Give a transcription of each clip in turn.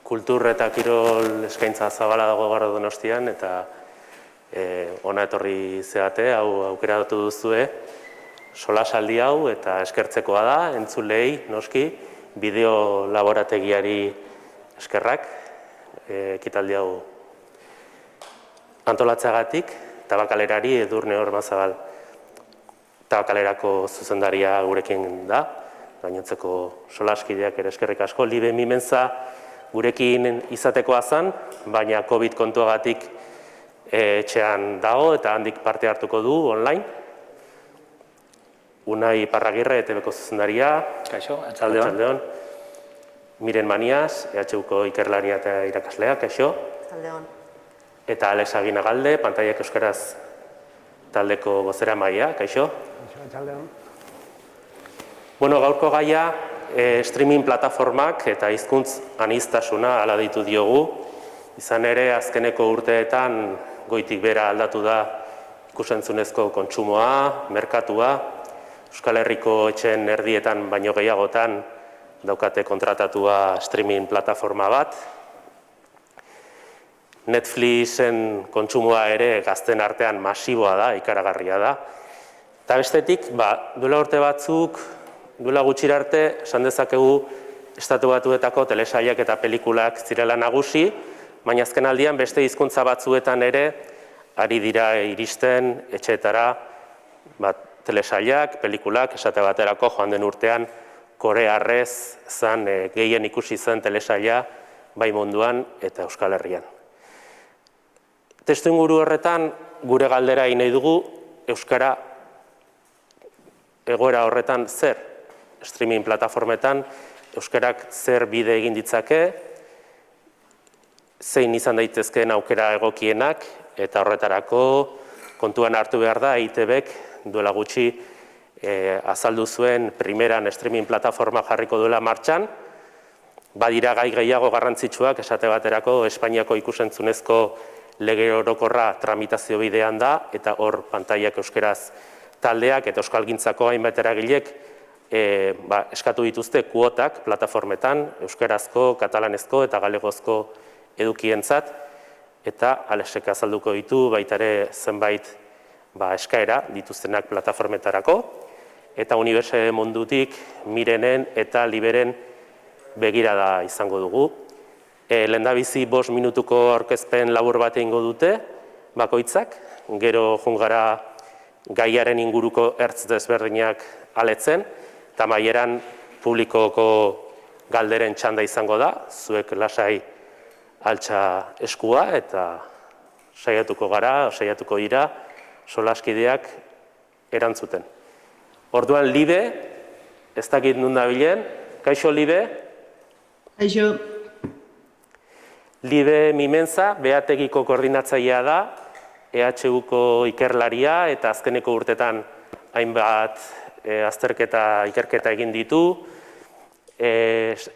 kultur eta kirol eskaintza zabala dago gara Donostian, eta ona etorri zeate, hau aukeratu duzue, solasaldi hau eta eskertzekoa da, entzulei, noski, bideo laborategiari eskerrak, ekitaldi hau antolatzeagatik, Tabakalerari Edurne Ormazabal Tabakalerako zuzendaria gurekin da, gainontzeko solaskideak ere eskerrik asko. Libe Mimenza gurekin izatekoa zen, baina COVID kontuagatik etxean dago eta handik parte hartuko du online. Unai Parragirre, ETBko zuzendaria. Kaixo, atxaldeon. Atxaldeon. Miren Maniaz, EHUko ikerlaria eta irakaslea, kaixo. Atxaldeon. Eta Alex Aginagalde, Pantaiak Euskaraz taldeko bozeramailea, kaixo. Kaixo, atxaldeon. Bueno, gaurko gaia streaming plataformak eta hizkuntz aniztasuna hala deitu diogu. Izan ere, azkeneko urteetan goitik bera aldatu da ikusentzunezko kontsumoa, merkatua, Euskal Herriko etxeen erdietan baino gehiagotan daukate kontratatua streaming plataforma bat. Netflixen kontsumoa ere gazten artean masiboa da, ikaragarria da. Eta bestetik, duela urte batzuk, duela gutxira arte, esan dezakegu Estatu Batuetako telesailak eta pelikulak zirela nagusi, baina azken aldian beste hizkuntza batzuetan ere ari dira iristen etxeetara telesailak, pelikulak, esate baterako joan den urtean korearrez zen gehien ikusi zen telesaila bai munduan eta Euskal Herrian. Testuinguru horretan gure galdera egin nahi dugu euskara egoera horretan zer? Streaming plataformetan euskarak zer bide egin ditzake, zein izan daitezkeen aukera egokienak, eta horretarako kontuan hartu behar da EITBek duela gutxi azaldu zuen primeran streaming plataforma jarriko duela martxan, badira gai gehiago garrantzitsuak esate baterako Espainiako ikusentzunezko lege orokorra tramitazio bidean da, eta hor Pantaiak Euskaraz taldeak eta euskalgintzako hainbat eragilek eskatu dituzte kuotak plataformetan, euskarazko, katalanezko eta galegozko edukientzat, eta Alexek azalduko ditu baita ere zenbait eskaera dituztenak plataformetarako, eta unibertsitate mundutik Mirenen eta Liberen begirada izango dugu. Lehendabizi 5 minutuko aurkezpen labur bat egingo dute, bakoitzak, gero jungara gaiaren inguruko ertz desberdinak aletzen, eta maieran publikoko galderen txanda izango da, zuek lasai altxa eskua, eta saiatuko gara, saiatuko dira, solaskideak erantzuten. Orduan Libe, ez dakit nun dabilen, kaixo Libe? Kaixo. Libe Mimenza, behategiko koordinatzailea da, EHUko ikerlaria eta azkeneko urtetan hainbat azterketa, ikerketa egin ditu,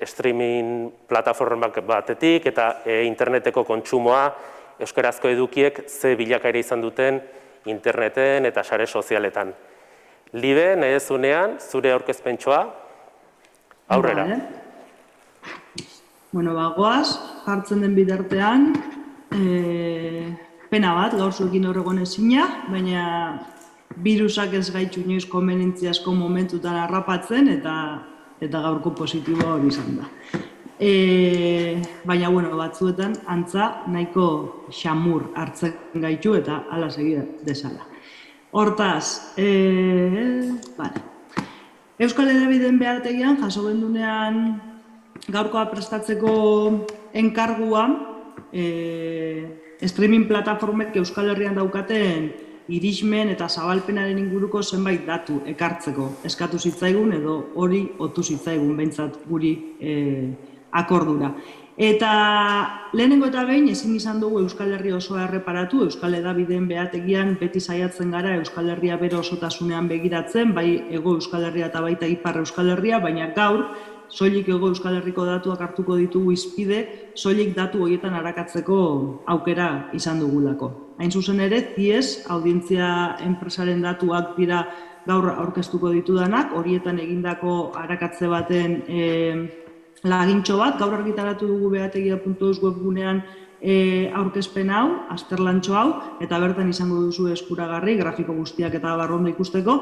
streaming plataformak batetik eta interneteko kontsumoa euskarazko edukiek ze bilakaera izan duten interneten eta sare sozialetan. Libe, nahi dezunean, zure aurkezpentsoa, aurrera. Bueno, goaz, jartzen den bitartean, pena bat, gaur zuekin horregon ezina, baina virusak ez gaitu inoiz konbenentziazko momentutan harrapatzen eta gaurko positiboa hori izan da. Baina, batzuetan antza nahiko xamur hartzen gaitu eta hala segida desala. Hortaz, Euskal Hedabideen behartegian jaso gendunean gaurkoa prestatzeko enkargua streaming plataformek Euskal Herrian daukaten irismen eta zabalpenaren inguruko zenbait datu ekartzeko eskatu zitzaigun edo hori otu zitzaigun behintzat guri akordura. Eta lehenengo eta behin ezin izan dugu Euskal Herria osoa erreparatu, Euskal Hedabideen behategian beti saiatzen gara Euskal Herria bere osotasunean begiratzen, bai Hego Euskal Herria eta baita Ipar Euskal Herria, baina gaur soilik Hego Euskal Herriko datuak hartuko ditugu izpide, soilik datu horietan arakatzeko aukera izan dugulako. Hain zuzen ere, CIES, audientzia enpresaren datuak dira gaur aurkeztuko ditudanak, horietan egindako arakatze baten lagintxo bat, gaur argitaratu dugu behategia.eus webgunean aurkezpen hau, azterlantxo hau, eta bertan izango duzu eskuragarri, grafiko guztiak eta barrondo ikusteko,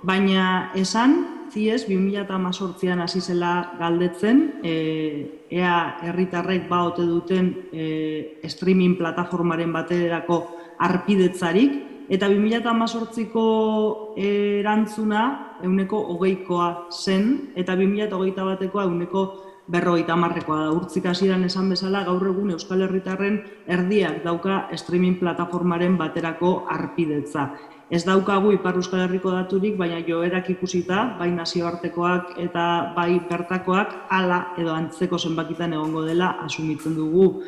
baina esan, ziez, 2018an hasi zela galdetzen, ea herritarrek ote duten streaming plataformaren baterako harpidetzarik, eta 2018ko erantzuna 20%koa zen, eta 2021koa 50%koa da. Urtzik hasieran esan bezala, gaur egun Euskal Herritarren erdiak dauka streaming plataformaren baterako harpidetza. Ez daukagu Ipar Euskal Herriko daturik, baina joerak ikusita, bai nazioartekoak eta bai bertakoak, hala edo antzeko zenbakitan egongo dela asumitzen dugu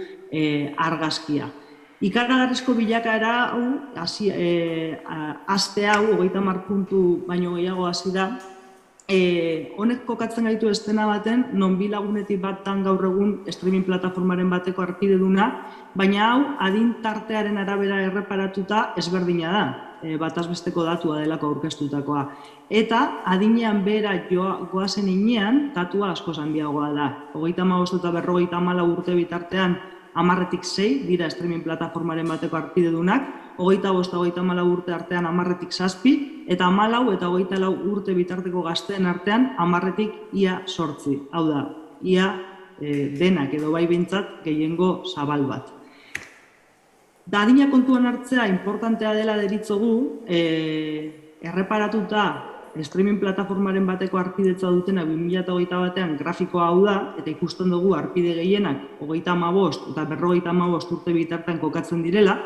argazkia. Ikaragarrizko bilakaera hau, aste hau, 30 puntu baino gehiago hasi da, honek kokatzen gaitu estena baten, non bi lagunetik batan gaur egun streaming plataformaren bateko harpideduna, baina hau adin tartearen arabera erreparatuta ezberdina da, batazbesteko datua delako aurkeztutakoa. Eta adinean behera goazen inean, datua askoz handiagoa da. 35 eta 54 urte bitartean 10-tik 6 dira streaming plataformaren bateko harpidedunak, 25 eta 34 urte artean 10-tik 7, eta 14 eta 24 urte bitarteko gazteen artean 10-tik ia 8. Hau da, ia denak edo bai behintzat gehiengo zabal bat. Da adina kontuan hartzea importantea dela deritzogu, erreparatuta streaming plataformaren bateko harpidetza dutena 2021an grafikoa hau da, eta ikusten dugu harpide gehienak 35 eta 55 urte bitartean kokatzen direla,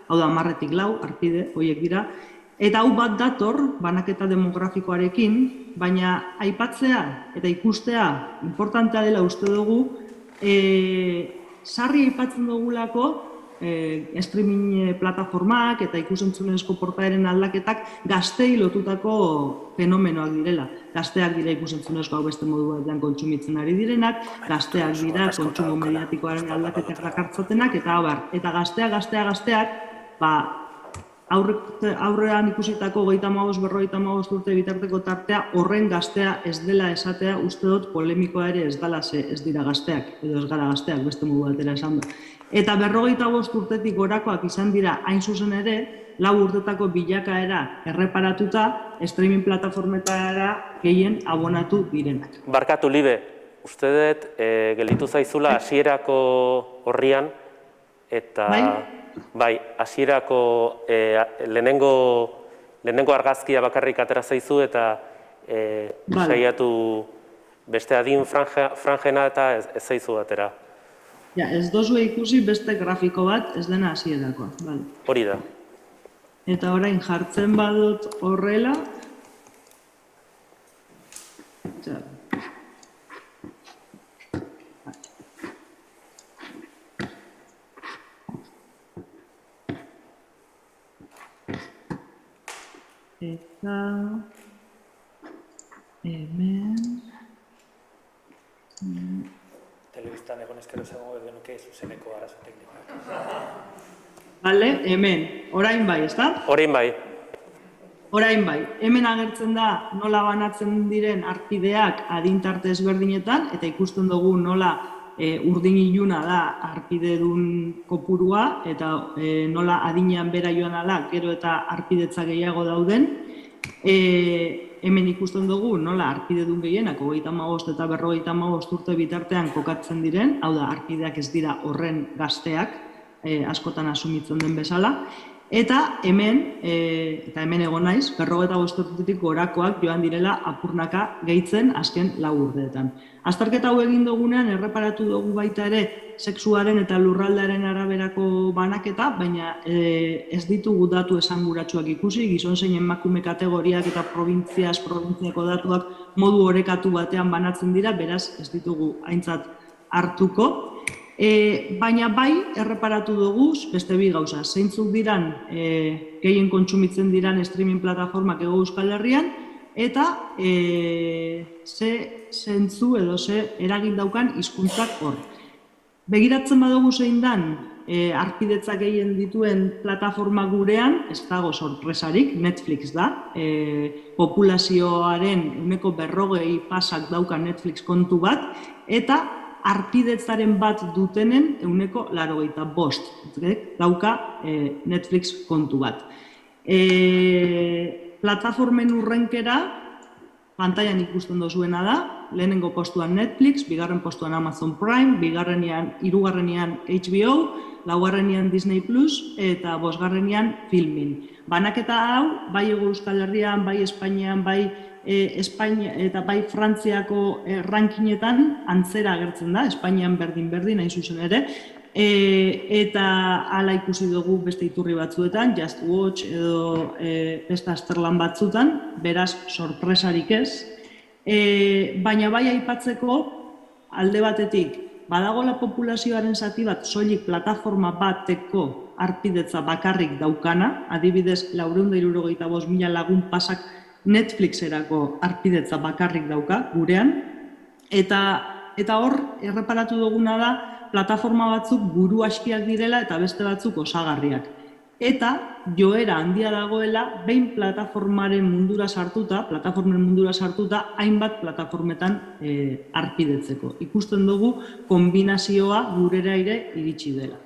hau da 10-tik 4 harpide horiek dira, eta hau bat dator banaketa demografikoarekin, baina aipatzea eta ikustea importantea dela uste dugu, sarri aipatzen dugulako streaming plataformak eta ikusentzunezko portaeren aldaketak gaztei lotutako fenomenoak direla. Gazteak dira ikusentzunezko hau beste modu batean kontsumitzen ari direnak, gazteak dira kontsumo mediatikoaren aldaketak dakartzatenak, eta abar. Eta gazteak, aurrean ikusitako 35-55 urte bitarteko tartea, horren gaztea ez dela esatea, uste dut polemikoa ere ez dela ez dira gazteak, edo ez gara gazteak, beste modu batera esan da. Eta 55 urtetik gorakoak izan dira hain zuzen ere, 4 urtetako bilakaera erreparatuta, streaming plataformetara gehien abonatu direnak. Barkatu, Libe, uste dut gelditu zaizula hasierako horrian, eta bai, hasierako lehenengo argazkia bakarrik atera zaizu, eta saiatu beste adin franjena eta ez zaizu atera. Ja, ez dozue ikusi beste grafiko bat ez dena hasierakoa. Hori da. Eta orain jartzen badut horrela. Eta hemen telebistan egon ezkero zegoen edo nuke zuzeneko arazo teknikak. Bale, hemen, orain bai, ezta? Orain bai. Orain bai, hemen agertzen da nola banatzen diren harpideak adintarte ezberdinetan, eta ikusten dugu nola urdin iluna da harpidedun kopurua, eta nola adinean bera joan ala, gero eta harpidetza gehiago dauden. Hemen ikusten dugu nola harpidedun gehienak 35 eta 55 urte bitartean kokatzen diren, hau da, harpideak ez dira horren gazteak, askotan asumitzen den bezala, eta hemen egon naiz, 55 urtetik gorakoak joan direla apurnaka gehitzen azken 4 urteetan. Azterketa hau egin dugunean erreparatu dugu baita ere sexuaren eta lurraldearen araberako banaketa, baina ez ditugu datu esanguratsuak ikusi, gizon zein emakume kategoriak eta probintziako datuak modu orekatu batean banatzen dira, beraz ez ditugu aintzat hartuko. Baina bai, erreparatu dugu, beste bi gauza, zeintzuk diran gehien kontsumitzen diran streaming plataformak Hego Euskal Herrian, eta ze zentzu edo ze eragin daukan hizkuntzak hor. Begiratzen badugu zein dan arpidetza gehien dituen plataforma gurean, ez dago sorpresarik, Netflix da. Populazioaren 40% pasak dauka Netflix kontu bat, eta arpidetzaren bat dutenen 85% dauka Netflix kontu bat. Plataformen urrenkera, pantailan ikusten dozuena da, lehenengo postuan Netflix, bigarren postuan Amazon Prime, hirugarrenean HBO, laugarrenean Disney Plus eta bosgarrenean Filmin. Banaketa hau, bai Euskal Herrian, bai Espainian, bai Espainia eta bai Frantziako rankinetan antzera agertzen da, Espainian berdin-berdin, hain zuzen ere, eta hala ikusi dugu beste iturri batzuetan, Just Watch edo beste azterlan batzutan, beraz sorpresarik ez. Baina bai aipatzeko alde batetik, badagoela populazioaren zati bat soilik plataforma bateko arpidetza bakarrik daukana, adibidez 475.000 lagun pasak Netflixerako arpidetza bakarrik dauka gurean, eta hor erreparatu duguna da plataforma batzuk buru askiak direla eta beste batzuk osagarriak. Eta joera handia dagoela behin plataformen mundura sartuta, hainbat plataformetan arpidetzeko. Ikusten dugu kombinazioa gurera ere iritsi dela.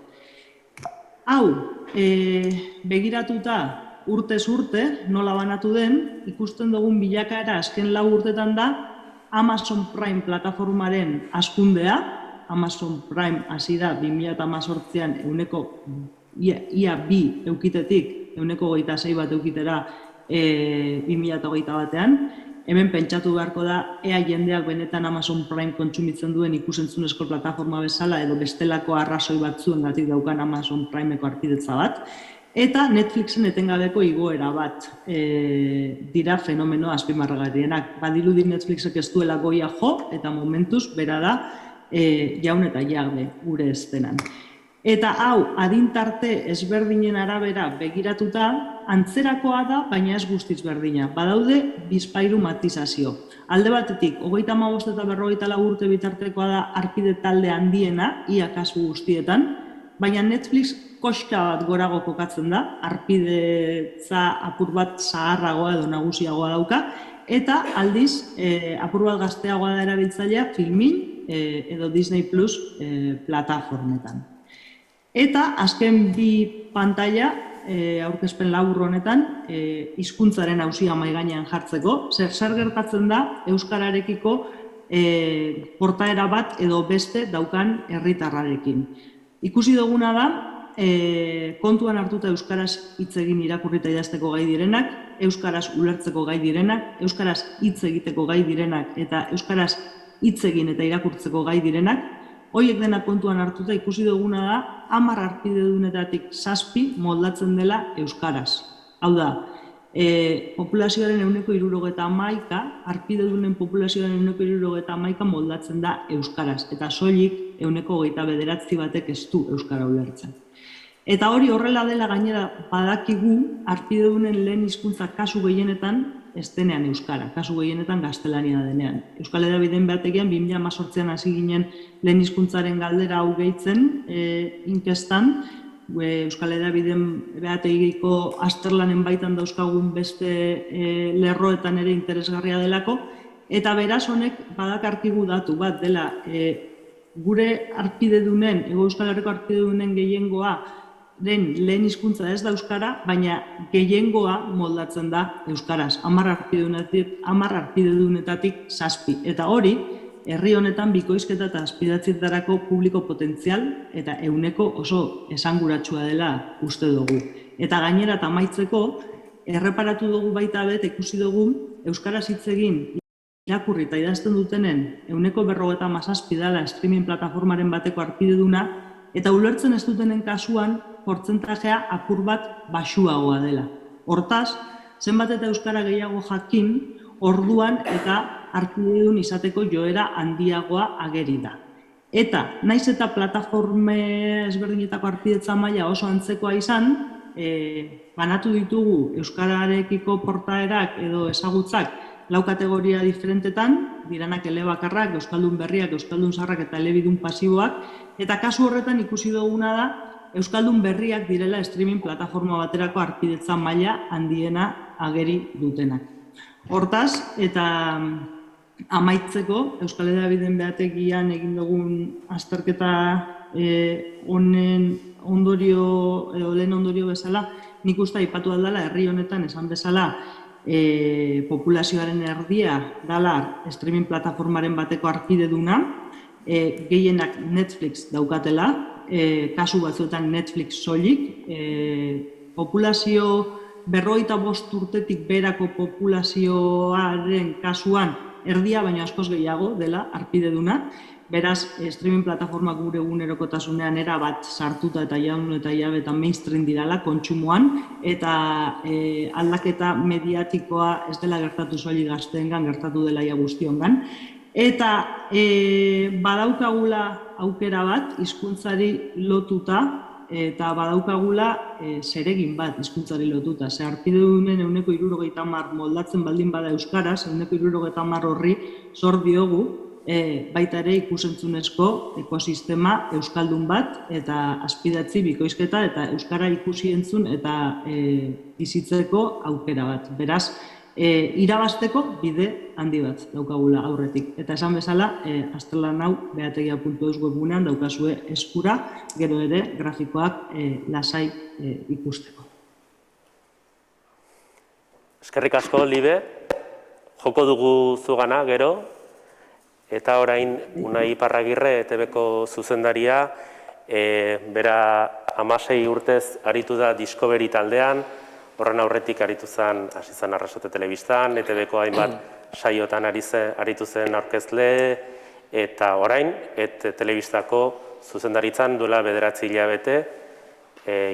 Hau, begiratuta urtez urte, nola banatu den, ikusten dugun bilakaera azken 4 urtetan da Amazon Prime plataformaren hazkundea. Amazon Prime hasi da 2018an ia 2 eukitetik 26 bat eukitera 2021 batean. Hemen pentsatu beharko da ea jendeak benetan Amazon Prime kontsumitzen duen ikus-entzunezko plataforma bezala edo bestelako arrazoi batzuengatik daukan Amazon Primeko arpidetza bat. Eta Netflixen etengabeko igoera bat dira fenomeno azpimarragarrienak. Badirudi Netflixek ez duela goia jo eta momentuz bera da jaun eta jagde gure estenan. Eta hau, adintarte ezberdinen arabera begiratuta, antzerakoa da, baina ez guztiz berdina. Badaude bizpahiru matizazio. Alde batetik, 35 eta 44 urte bitartekoa da arpide talde handiena, ia kasu guztietan, baina Netflix koska bat gorago kokatzen da, arpidetza apur bat zaharragoa edo nagusiagoa dauka, eta aldiz, apur bat gazteagoa da erabiltzailea Filmin edo Disney Plus plataformetan. Eta azken bi pantalla, aurkezpen labur honetan, hizkuntzaren auzia mahai gainean jartzeko, zer gertatzen da euskararekiko portaera bat edo beste daukan herritarrarekin. Ikusi duguna da, kontuan hartuta euskaraz hitz egin irakurrita idazteko gai direnak, euskaraz ulertzeko gai direnak, euskaraz hitz egiteko gai direnak eta euskaraz hitz egin eta irakurtzeko gai direnak, horiek denak kontuan hartuta ikusi duguna da 10 arpidedunetatik 7 moldatzen dela euskaraz. Hau da, populazioaren 71%, arpidedunen populazioaren 71% moldatzen da euskaraz, eta soilik 29% batek ez du euskara ulertzen. Eta hori horrela dela gainera badakigu arpidedunen lehen hizkuntza kasu gehienetan ez denean euskara, kasu gehienetan gaztelania denean. Euskal Hedabideen behategian 2018an hasi ginen lehen hizkuntzaren galdera hau gehitzen inkestan, Euskal Hedabideen behategiko azterlanen baitan dauzkagun beste lerroetan ere interesgarria delako, eta beraz honek badakarkigu datu bat dela gure arpidedunen, Hego Euskal Herriko arpidedunen gehiengoa lehen hizkuntza ez da euskara, baina gehiengoa moldatzen da euskaraz, 10 arpidedunetatik 7. Eta hori, herri honetan bikoizketa eta azpidatzetarako publiko potentzial eta ehuneko oso esanguratsua dela uste dugu. Eta gainera eta amaitzeko, erreparatu dugu baita bet, ikusi dugu euskaraz hitz egin irakurri eta idazten dutenen 97% dela streaming plataformaren bateko arpideduna, eta ulertzen ez dutenen kasuan portzentajea apur bat baxuagoa dela. Hortaz, zenbat eta euskara gehiago jakin, orduan eta arpidedun izateko joera handiagoa ageri da. Eta, naiz eta plataforme ezberdinetako arpidetza maila oso antzekoa izan, banatu ditugu euskararekiko portaerak edo ezagutzak 4 kategoria diferentetan, diranak elebakarrak, euskaldun berriak, euskaldun zaharrak eta elebidun pasiboak, eta kasu horretan ikusi duguna da, Euskaldun berriak direla streaming plataforma baterako harpidetza maila handiena ageri dutenak. Hortaz, eta amaitzeko, Euskal Hedabideen Behategian egin dugun azterketa honen ondorio, edo lehen ondorio bezala, nik uste aipatu aldala, herri honetan esan bezala, populazioaren erdia dala streaming plataformaren bateko harpideduna, gehienak Netflix daukatela, kasu batzuetan Netflix soilik, populazio 55 urtetik berako populazioaren kasuan erdia baino askoz gehiago dela harpideduna. Beraz, streaming plataformak gure egunerokotasunean erabat sartuta eta jaun eta jabetan mainstream dirala kontsumoan, eta aldaketa mediatikoa ez dela gertatu soilik gazteengan, gertatu dela ia guztiongan. Eta badaukagula aukera bat hizkuntzari lotuta, eta badaukagula zeregin bat hizkuntzari lotuta. Ze harpidedunen 70% moldatzen baldin bada euskaraz, 70% horri zor diogu baita ere ikusentzunezko ekosistema euskaldun bat eta azpidatzi bikoizketa eta euskara ikusi entzun eta bizitzeko aukera bat. Beraz, irabazteko bide handi bat daukagula aurretik. Eta esan bezala, azterlan hau behategia.eus webunean daukazue eskura, gero ere grafikoak lasai ikusteko. Eskerrik asko, Libe. Joko dugu zugana, gero. Eta orain, Unai Iparragirre, ETB-ko zuzendaria, bera 16 urtez aritu da Discovery taldean, horren aurretik aritu zen, hasi zen Arrasote Telebistan, ETB-ko hainbat saiotan aritu zen aurkezle, eta orain, Telebistako zuzendaritzan duela 9 hilabete,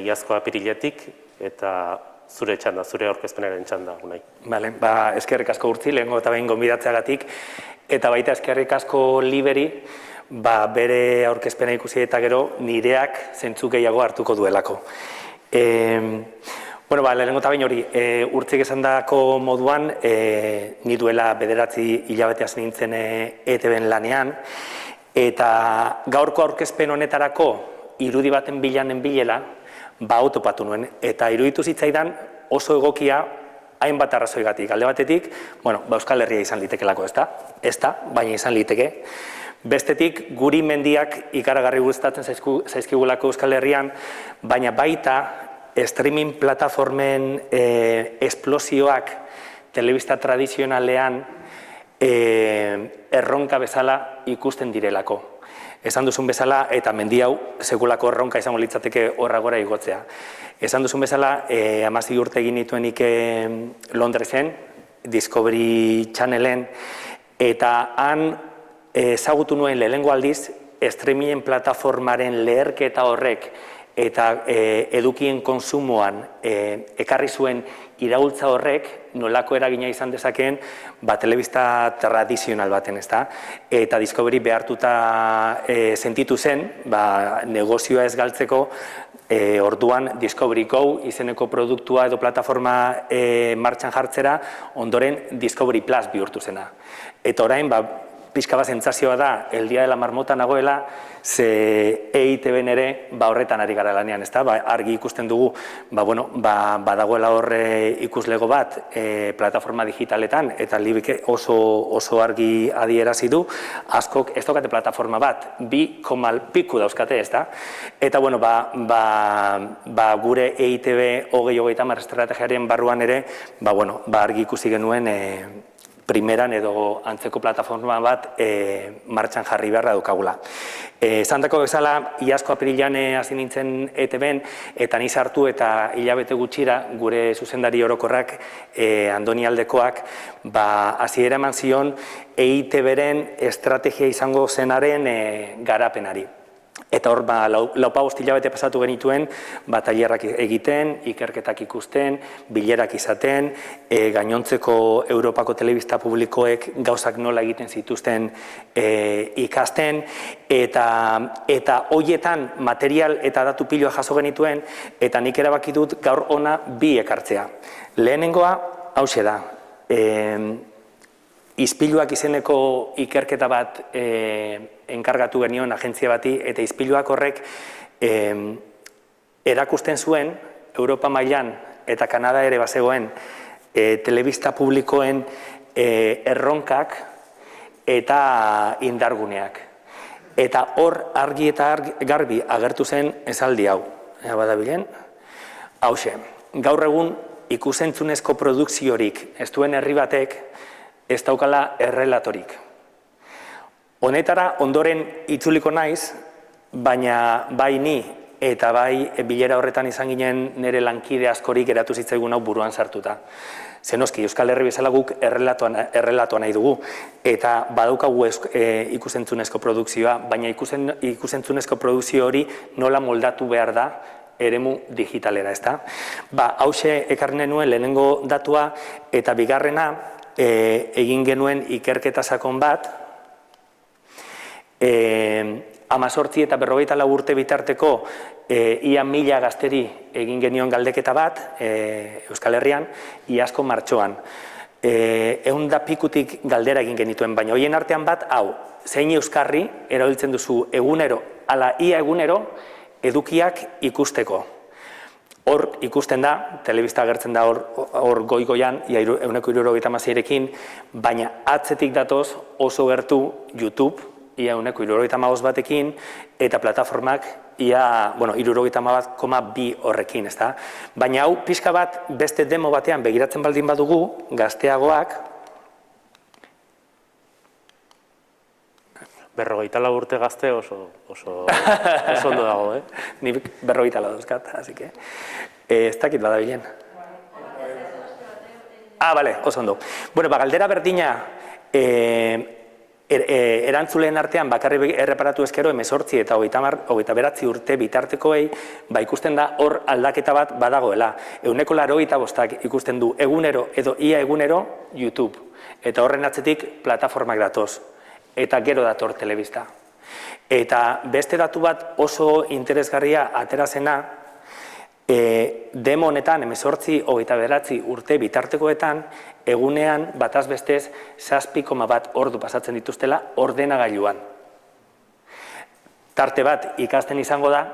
iazko apiriletik, eta zure txanda, zure aurkezpenaren txanda, Unai. Bale, eskerrik asko Urtzi, lehengo eta behin gonbidatzeagatik, eta baita eskerrik asko Liberi, bere aurkezpena ikusi eta gero nireak zentzu gehiago hartuko duelako. Lehenengo eta behin hori, Urtzik esandako moduan, ni duela 9 hilabete hasi nintzen ETB-en lanean, eta gaurko aurkezpen honetarako irudi baten bilanen bilela, autopatu nuen, eta iruditu zitzaidan oso egokia hainbat arrazoigatik. Alde batetik, Euskal Herria izan litekelako, ez da, baina izan liteke. Bestetik, guri mendiak ikaragarri gustatzen zaizkigulako Euskal Herrian, baina baita streaming plataformen esplosioak telebista tradizionalean erronka bezala ikusten direlako. Esan duzun bezala, eta mendi hau sekulako erronka izango litzateke horra gora igotzea. Esan duzun bezala, 16 urte egin nituenik Londresen, Discovery Channelen, eta han ezagutu nuen lehenengo aldiz, streamingen plataformaren leherketa horrek eta edukien konsumoan ekarri zuen iraultza horrek nolako eragina izan dezakeen telebista tradizional baten, ezta? Eta Discovery behartuta sentitu zen, negozioa ez galtzeko, orduan Discovery Go izeneko produktua edo plataforma martxan jartzera, ondoren Discovery Plus bihurtu zena. Eta orain, pixka bat sentsazioa da, el día de la marmota nagoela, ze EITB-en ere horretan ari gara lanean, ezta? Argi ikusten dugu, badagoela horre ikuslego bat plataforma digitaletan, eta Libeke oso argi adierazi du, askok ez daukate plataforma bat, 2,5 dauzkate, ezta? Eta, gure EITB 2030 estrategiaren barruan ere, argi ikusi genuen primeran edo antzeko plataforma bat martxan jarri beharra daukagula. Zantako bezala, iazko apirilean hasi nintzen ETB-en, eta ni sartu eta hilabete gutxira gure zuzendari orokorrak, Andoni Aldekoak, hasiera eman zion EITB-ren estrategia izango zenaren garapenari. Eta hor, 4 hilabete pasatu genituen, tailerrak egiten, ikerketak ikusten, bilerak izaten, gainontzeko Europako telebista publikoek gauzak nola egiten zituzten ikasten, eta hoietan material eta datu piloa jaso genituen, eta nik erabaki dut gaur ona bi ekartzea. Lehenengoa, hauxe da, Izpiluak izeneko ikerketa bat enkargatu genion agentzia bati, eta izpiluak horrek erakusten zuen, Europa mailan eta Kanada ere bazegoen, telebista publikoen erronkak eta indarguneak. Eta hor argi eta garbi agertu zen esaldi hau. Badabilen, hauxe, gaur egun ikusentzunezko produkziorik ez duen herri batek ez daukala errelatorik. Honetara ondoren itzuliko naiz, baina bai ni eta bai bilera horretan izan ginen nire lankide askorik geratu zitzaigun hau buruan sartuta. Zenoski, Euskal Herri bezala guk errelatoa nahi dugu, eta badaukagu ikusentzunezko produkzioa, baina ikusentzunezko produkzio hori nola moldatu behar da eremu digitalera, ezta? Hauxe ekarri nuen lehenengo datua, eta bigarrena egin genuen ikerketa sakon bat, 18 eta 44 urte bitarteko ia 1000 gazteri egin genion galdeketa bat Euskal Herrian, iazko martxoan. 100 pikutik galdera egin genituen, baina hoien artean bat, hau, zein euskarri erabiltzen duzu egunero, ala ia egunero, edukiak ikusteko. Hor ikusten da, telebista agertzen da hor goigoian, ia 176-rekin, baina atzetik datoz oso gertu YouTube, ia 175 batekin, eta plataformak ia 71,2 horrekin, ezta? Baina hau, pixka bat, beste demo batean begiratzen baldin badugu, gazteagoak, 44 urte gazte oso ondo dago, eh? Ni 44 dauzkat, así que ez dakit badabilen. Bale, oso ondo. Bueno, galdera berdina erantzuleen artean bakarri erreparatu ezkero 18 eta 29 urte bitartekoei ikusten da hor aldaketa bat badagoela. 85% ikusten du egunero edo ia egunero YouTube. Eta horren atzetik plataformak datoz. Eta gero dator telebista. Eta beste datu bat oso interesgarria aterazena, demo honetan 18-29 urte bitartekoetan, egunean bataz bestez 7,1 ordu pasatzen dituztela ordenagailuan. Tarte bat ikasten izango da,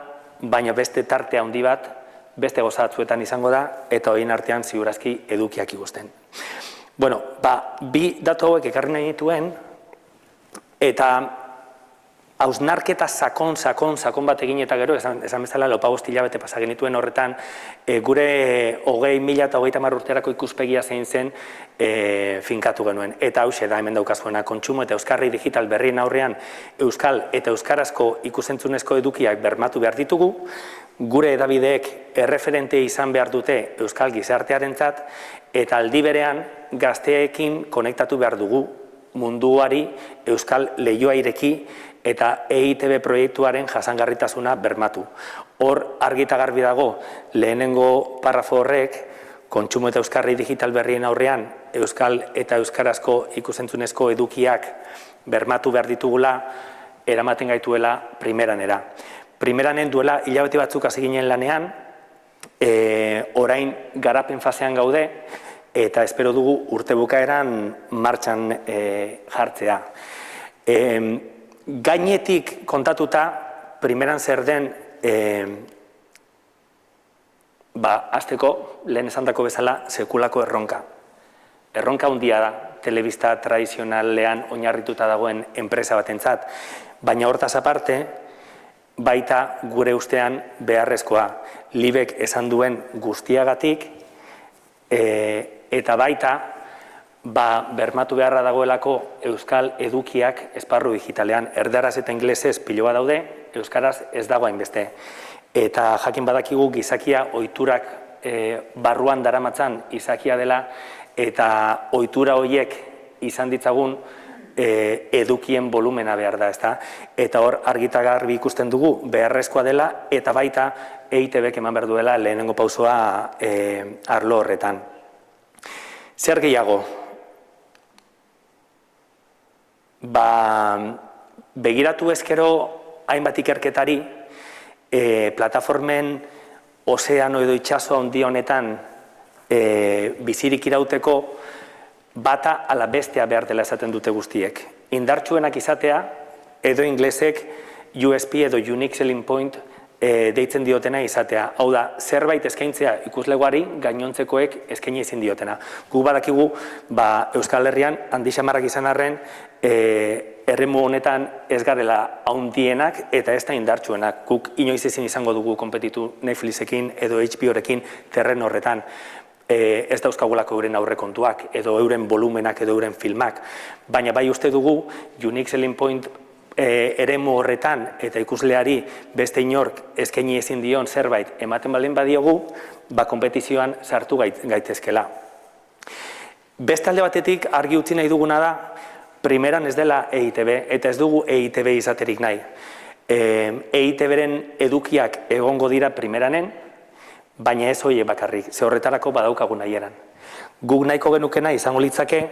baina beste tarte handi bat beste gozatzuetan izango da, eta horien artean ziurazki edukiak ikusten. Bueno, bi datu hauek ekarri nahi nituen, eta hausnarketa sakon bat egin eta gero, esan bezala, 15 hilabete pasa genituen horretan, gure 20.000 eta 30 urterako ikuspegia zein zen finkatu genuen. Eta hause da hemen daukazuena, kontsumo eta euskarri digital berrien aurrean euskal eta euskarazko ikusentzunezko edukiak bermatu behar ditugu, gure edabideek erreferente izan behar dute euskal gizartearentzat, eta aldi berean gazteekin konektatu behar dugu munduari euskal lehioa ireki eta EITB proiektuaren jasangarritasuna bermatu. Hor argita garbi dago lehenengo parrafo horrek, kontsumo eta euskarri digital berrien aurrean euskal eta euskarazko ikusentzunezko edukiak bermatu behar ditugula, eramaten gaituela primeranera. Primeranen duela hilabete batzuk hasi ginen lanean, orain garapen fasean gaude, eta espero dugu urte bukaeran martxan jartzea. Gainetik kontatuta, primeran zer den, azteko, lehen esandako bezala, sekulako erronka. Erronka handia da, telebista tradizionalean oinarrituta dagoen enpresa batentzat, baina hortaz aparte, baita gure ustean beharrezkoa. Libek esan duen guztiagatik, eta baita, bermatu beharra dagoelako euskal edukiak esparru digitalean. Erdaraz eta inglesez piloa daude, euskaraz ez dago hainbeste. Eta jakin badakigu gizakia ohiturak barruan daramatzan izakia dela, eta ohitura horiek izan ditzagun edukien volumena behar da, ezta? Eta hor argita garbi ikusten dugu beharrezkoa dela, eta baita EITBek eman behar duela lehenengo pausoa arlo horretan. Zer gehiago? Begiratu ezkero hainbat ikerketari, plataformen ozeano edo itxaso handi honetan bizirik irauteko bata ala bestea behar dela esaten dute guztiek. Indartsuenak izatea edo inglesek USP edo Unique Selling Point deitzen diotena izatea. Hau da, zerbait eskaintzea ikuslegoari gainontzekoek eskaini ezin diotena. Guk badakigu, Euskal Herrian handi xamarrak izan arren, erremu honetan ez garela handienak eta ez da indartsuenak. Guk inoiz ezin izango dugu konpetitu Netflixekin edo HBO-rekin terren horretan. Ez dauzkagulako euren aurrekontuak, edo euren volumenak, edo euren filmak. Baina bai uste dugu, Unique Selling Point eremu horretan eta ikusleari beste inork eskaini ezin dion zerbait ematen baldin badiogu, konpetizioan sartu gaitezkela. Beste alde batetik argi utzi nahi duguna da, primeran ez dela EITB, eta ez dugu EITB izaterik nahi. EITB-ren edukiak egongo dira primeranen, baina ez hoie bakarrik, ze horretarako badaukagu nahieran. Guk nahiko genukena izango litzake,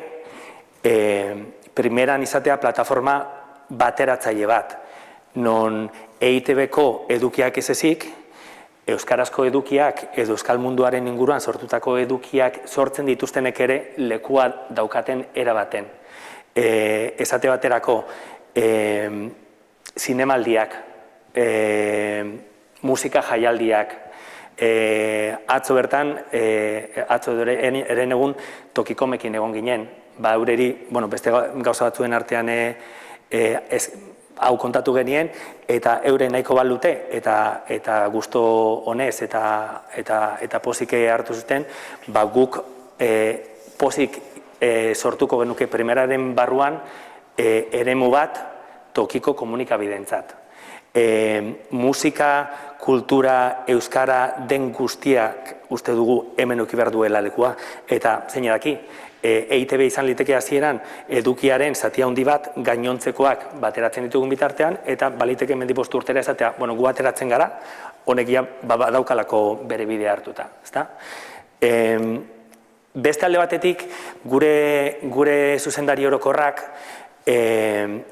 primeran izatea plataforma bateratzaile bat, non EITB-ko edukiak ez ezik, euskarazko edukiak edo euskal munduaren inguruan sortutako edukiak sortzen dituztenek ere lekua daukaten erabaten. Esate baterako, zinemaldiak, musika jaialdiak, atzo bertan, atzo eren egun tokikomekin egon ginen, eureri, beste gauza batzuen artean hau kontatu genien, eta eure nahiko balute, eta gusto honez, eta pozik hartu zuten, guk pozik sortuko genuke primeraren barruan eremu bat tokiko komunikabidentzat. Musika, kultura, euskara den guztiak uste dugu hemen uki behar duela lekua, eta zein daki, EITB izan liteke hasieran edukiaren zati handi bat gainontzekoak bateratzen ditugun bitartean, eta baliteke mendipostu urtera esatea, gu ateratzen gara, honek badaukalako bere bidea hartuta. Beste alde batetik, gure zuzendari orokorrak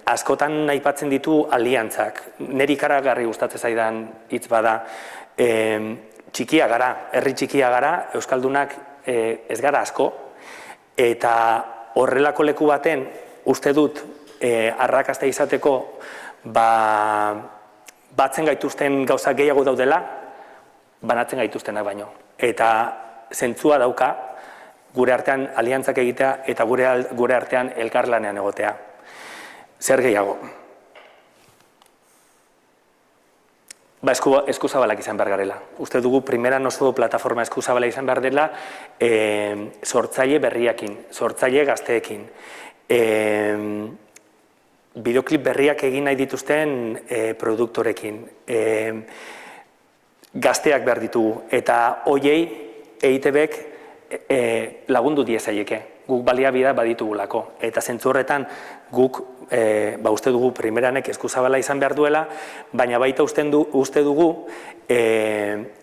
askotan aipatzen ditu aliantzak. Neri ikaragarri gustatzen zaidan hitz bada, txikia gara, herri txikia gara, euskaldunak ez gara asko, eta horrelako leku baten uste dut arrakasta izateko batzen gaituzten gauza gehiago daudela, banatzen gaituztenak baino. Eta zentzua dauka gure artean aliantzak egitea eta gure artean elkarlanean egotea. Zer gehiago? Eskuzabalak izan behar garela. Uste dugu, primeran oso plataforma eskuzabala izan behar dela sortzaile berriakin, sortzaile gazteekin. Bideoklip berriak egin nahi dituzten produktorekin. Gazteak behar ditugu, eta hoiei EITB-ek lagundu diezaieke. Guk baliabidea baditugulako. Eta zentzu horretan guk uste dugu primeranek eskuzabala izan behar duela, baina baita uste dugu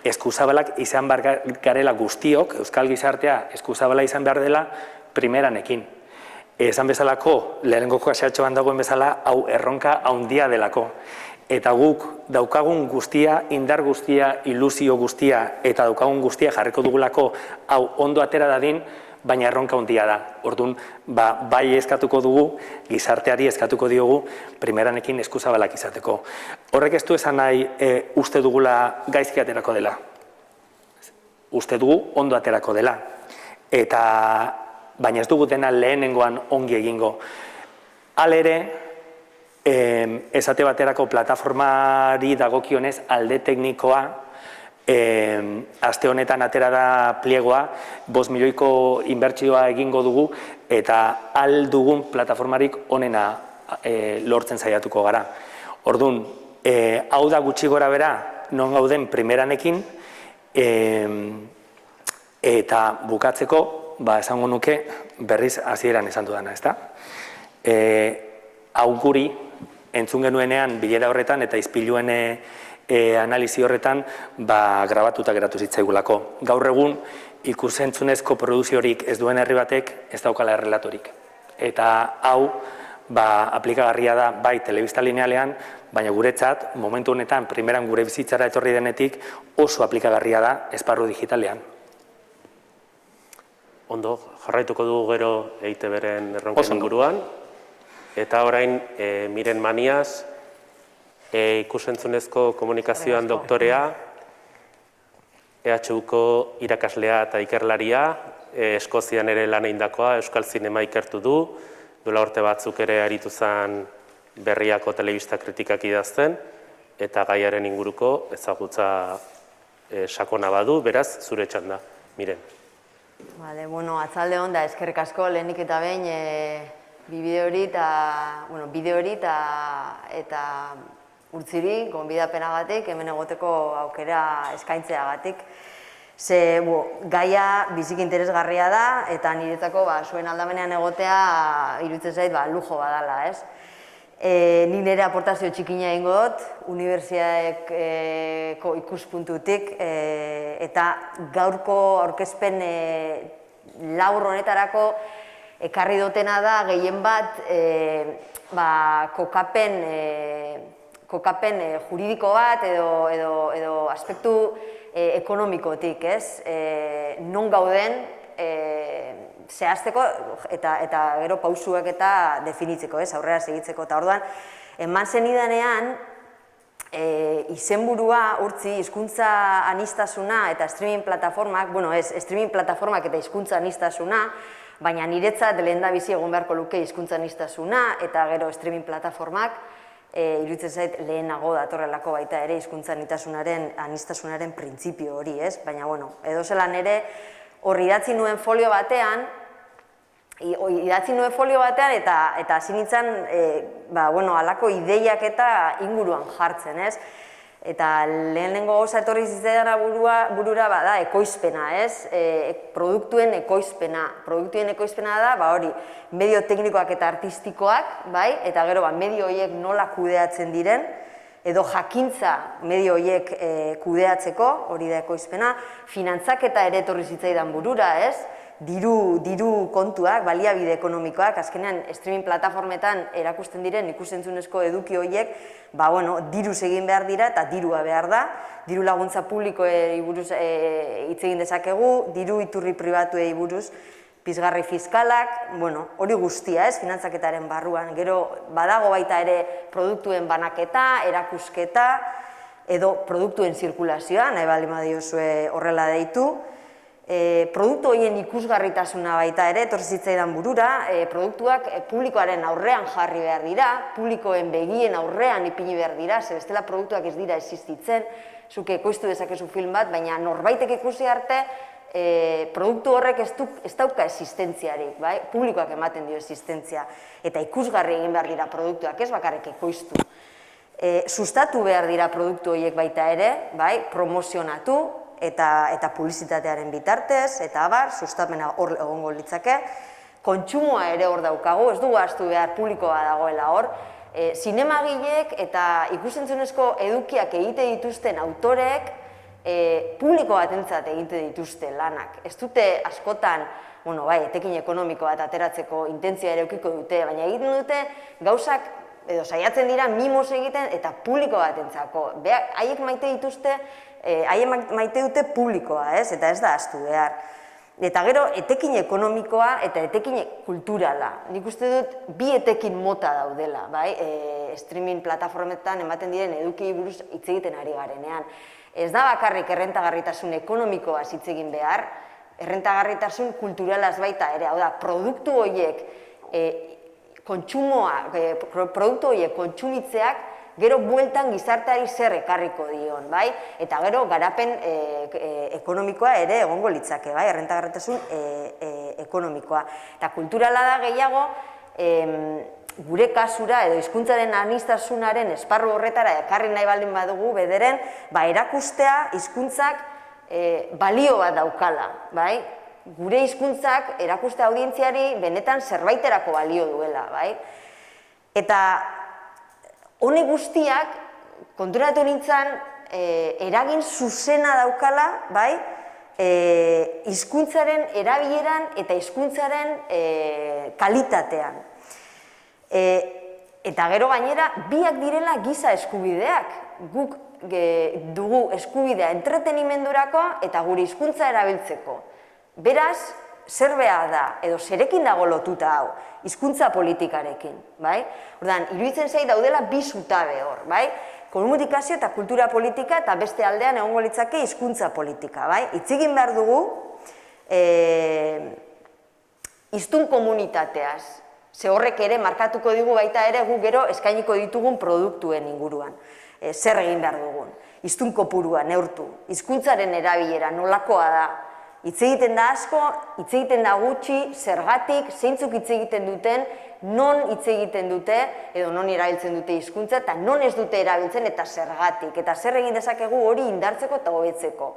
eskuzabalak izan behar garela guztiok, euskal gizartea eskuzabala izan behar dela primeranekin. Esan bezalako, lehenengoko asatxoan dagoen bezala, hau erronka handia delako. Eta guk daukagun guztia, indar guztia, ilusio guztia, eta daukagun guztia jarriko dugulako hau ondo atera dadin, baina erronka handia da. Orduan, bai eskatuko dugu, gizarteari eskatuko diogu, primeranekin eskuzabalak izateko. Horrek ez du esan nahi uste dugula gaizki aterako dela. Uste dugu ondo aterako dela. Baina ez dugu dena lehenengoan ongi egingo. Halere, esate baterako plataformari dagokionez alde teknikoa, aste honetan atera da pliegoa, 5 milioiko inbertsioa egingo dugu, eta dugun plataformarik onena lortzen saiatuko gara. Orduan, hau da gutxi gora bera, non gauden primeranekin, eta bukatzeko, esango nuke, berriz hasieran esan dudana, ezta? Hau guri, entzun genuenean bilera horretan eta izpiluen analizi horretan grabatuta geratu zitzaigulako. Gaur egun ikusentzunezko produziorik ez duen herri batek ez daukala errelatorik. Eta hau aplikagarria da bai telebista linealean, baina guretzat, momentu honetan, primeran gure bizitzara etorri denetik, oso aplikagarria da esparru digitalean. Ondo, jarraituko dugu gero EITB-ren erronken inguruan. Eta orain, Miren Maniaz, Ikusentzunezko komunikazioan doktorea, EHUko irakaslea eta ikerlaria, Eskozian ere lan egindakoa, euskal zinema ikertu du, duela urte batzuk ere aritu zen Berriako telebista kritikak idazten, eta gaiaren inguruko ezagutza sakona badu, beraz, zure txanda, Miren. Bueno, atzalde hon da, eskerrik asko, lehenik eta behin bideo hori eta urtziri, gonbidapenagatik, hemen egoteko aukera eskaintzeagatik. Ze, gaia biziki interesgarria da, eta niretzako zuen aldamenean egotea iruditzen zait lujo badala, ez? Nik nire aportazio txikina egingo dut, unibertsitateko ikuspuntutik, eta gaurko aurkezpen labur honetarako ekarri dutena da gehien bat kokapen juridiko bat edo aspektu ekonomikotik, ez? Non gauden zehazteko eta gero pausuak eta definitzeko, ez? Aurrera segitzeko. Eta orduan, eman zenidanean, izenburua urtzi hizkuntza aniztasuna eta streaming plataformak, streaming plataformak eta hizkuntza aniztasuna, baina niretzat lehendabizi egon beharko luke hizkuntza aniztasuna eta gero streaming plataformak, iruditzen zait lehenago datorrelako baita ere hizkuntza aniztasunaren printzipio hori, ez? Baina, edozelan ere, hor idatzi nuen folio batean, eta hasi nintzen, halako ideiak eta inguruan jartzen, ez? Eta lehenengo gauza etorri zitzaidana burura da ekoizpena, ez? Produktuen ekoizpena. Produktuen ekoizpena da, hori, medio teknikoak eta artistikoak, bai? Eta gero, medio horiek nola kudeatzen diren, edo jakintza medio horiek kudeatzeko, hori da ekoizpena, finantzaketa ere etorri zitzaidan burura, ez? Diru kontuak, baliabide ekonomikoak, azkenean streaming plataformetan erakusten diren ikusentzunezko eduki horiek, diruz egin behar dira eta dirua behar da, diru laguntza publikoei buruz hitz egin dezakegu, diru iturri pribatuei buruz, pizgarri fiskalak, hori guztia, ez, finantzaketaren barruan, gero badago baita ere produktuen banaketa, erakusketa, edo produktuen zirkulazioa, nahi baldin badiozue horrela deitu, produktu horien ikusgarritasuna baita ere, etorri zitzaidan burura, produktuak publikoaren aurrean jarri behar dira, publikoen begien aurrean ipini behar dira, ze bestela produktuak ez dira existitzen, zuke ekoiztu dezakezu film bat, baina norbaitek ikusi arte, produktu horrek ez dauka existentziarik, publikoak ematen dio existentzia, eta ikusgarri egin behar dira produktuak, ez bakarrik ekoiztu. Sustatu behar dira produktu horiek baita ere, promozionatu, eta publizitatearen bitartez, eta abar, sustapena hor egongo litzake. Kontsumoa ere hor daukagu, ez dugu ahaztu behar publikoa dagoela hor. Zinemagileek eta ikusentzunezko edukiak egite dituzten autoreek publiko batentzat egite dituzte lanak. Ez dute askotan, etekin ekonomiko bat ateratzeko intentzia ere eukiko dute, baina egiten dute gauzak edo saiatzen dira mimos egiten eta publiko batentzako. Haiek maite dituzte, haiek maite dute publikoa, ez? Eta ez da ahaztu behar. Eta gero, etekin ekonomikoa eta etekin kulturala. Nik uste dut, bi etekin mota daudela, streaming plataformetan ematen diren eduki buruz hitz egiten ari garenean. Ez da bakarrik errentagarritasun ekonomikoa hitz egin behar, errentagarritasun kulturalaz baita ere, hau da, produktu horiek produktu horiek kontsumitzeak gero bueltan gizarteari zer ekarriko dion, eta gero garapen ekonomikoa ere egongo litzake, errentagarritasun ekonomikoa. Eta kulturala da gehiago, gure kasura edo hizkuntzaren aniztasunaren esparru horretara ekarri nahi baldin badugu bederen, erakustea hizkuntzak balio bat daukala, gure hizkuntzak erakuste audientziari benetan zerbaiterako balio duela, Eta honi guztiak konturatu nintzen eragin zuzena daukala, hizkuntzaren erabileran eta hizkuntzaren kalitatean. Eta gero gainera, biak direla giza eskubideak. Guk dugu eskubidea entretenimendurako eta gure hizkuntza erabiltzeko. Beraz, zer behar da, edo zerekin dago lotuta hau, hizkuntza politikarekin, Ordan, iruditzen zait daudela bi zutabe hor, Komunikazio eta kultura politika eta beste aldean egongo litzake hizkuntza politika, bai? Hitz egin behar dugu hiztun komunitateaz. Ze horrek ere markatuko digu baita ere gu gero eskainiko ditugun produktuen inguruan. Zer egin behar dugun. Hiztun kopurua neurtu, hizkuntzaren erabilera nolakoa da. Hitz egiten da asko, hitz egiten da gutxi, zergatik, zeintzuk hitz egiten duten, non hitz egiten dute, edo non erabiltzen dute hizkuntza, eta non ez dute erabiltzen eta zergatik. Eta zer egin dezakegu hori indartzeko eta hobetzeko.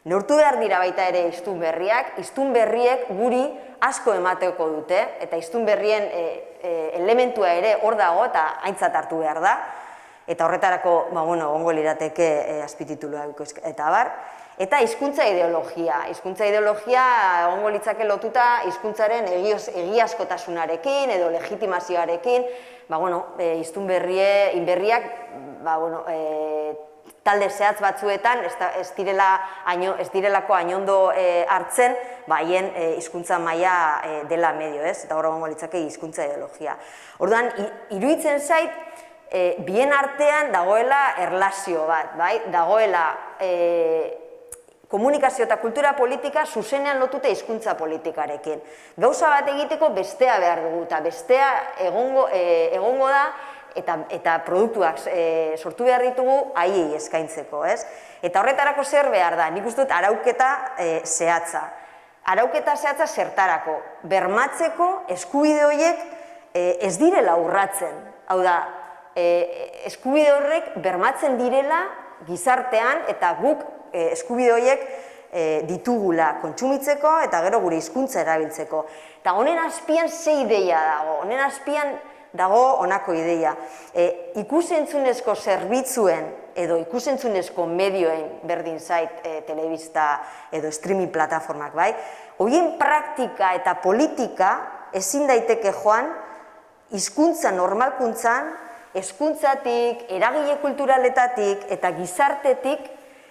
Neurtu behar dira baita ere hiztun berriak, hiztun berriek guri asko emateko dute, eta hiztun berrien elementua ere hor dago eta aintzat hartu behar da. Eta horretarako, egongo lirateke azpitituluak eta abar. Eta hizkuntza ideologia. Hizkuntza ideologia egongo litzake lotuta hizkuntzaren egiazkotasunarekin edo legitimazioarekin. Hiztun berriak, talde zehatz batzuetan ez direlako hainondo hartzen, haien hizkuntza maila dela medio, ez? Eta hor egongo litzake hizkuntza ideologia. Orduan, iruditzen zait, bien artean dagoela erlazio bat, dagoela komunikazio eta kultura politika zuzenean lotuta hizkuntza politikarekin. Gauza bat egiteko bestea behar dugu, eta bestea egongo da, eta produktuak sortu behar ditugu haiei eskaintzeko, ez? Eta horretarako zer behar da, nik uste dut arauketa zehatza. Arauketa zehatza zertarako, bermatzeko eskubide horiek ez direla urratzen. Hau da, eskubide horrek bermatzen direla gizartean eta guk eskubide horiek ditugula kontsumitzeko eta gero gure hizkuntza erabiltzeko. Eta honen azpian ze ideia dago, honen azpian dago honako ideia. Ikusentzunezko zerbitzuen edo ikusentzunezko medioen berdin zait telebista edo streaming plataformak, bai? Horien praktika eta politika ezin daiteke joan hizkuntza normalkuntzan, hezkuntzatik, eragile kulturaletatik eta gizartetik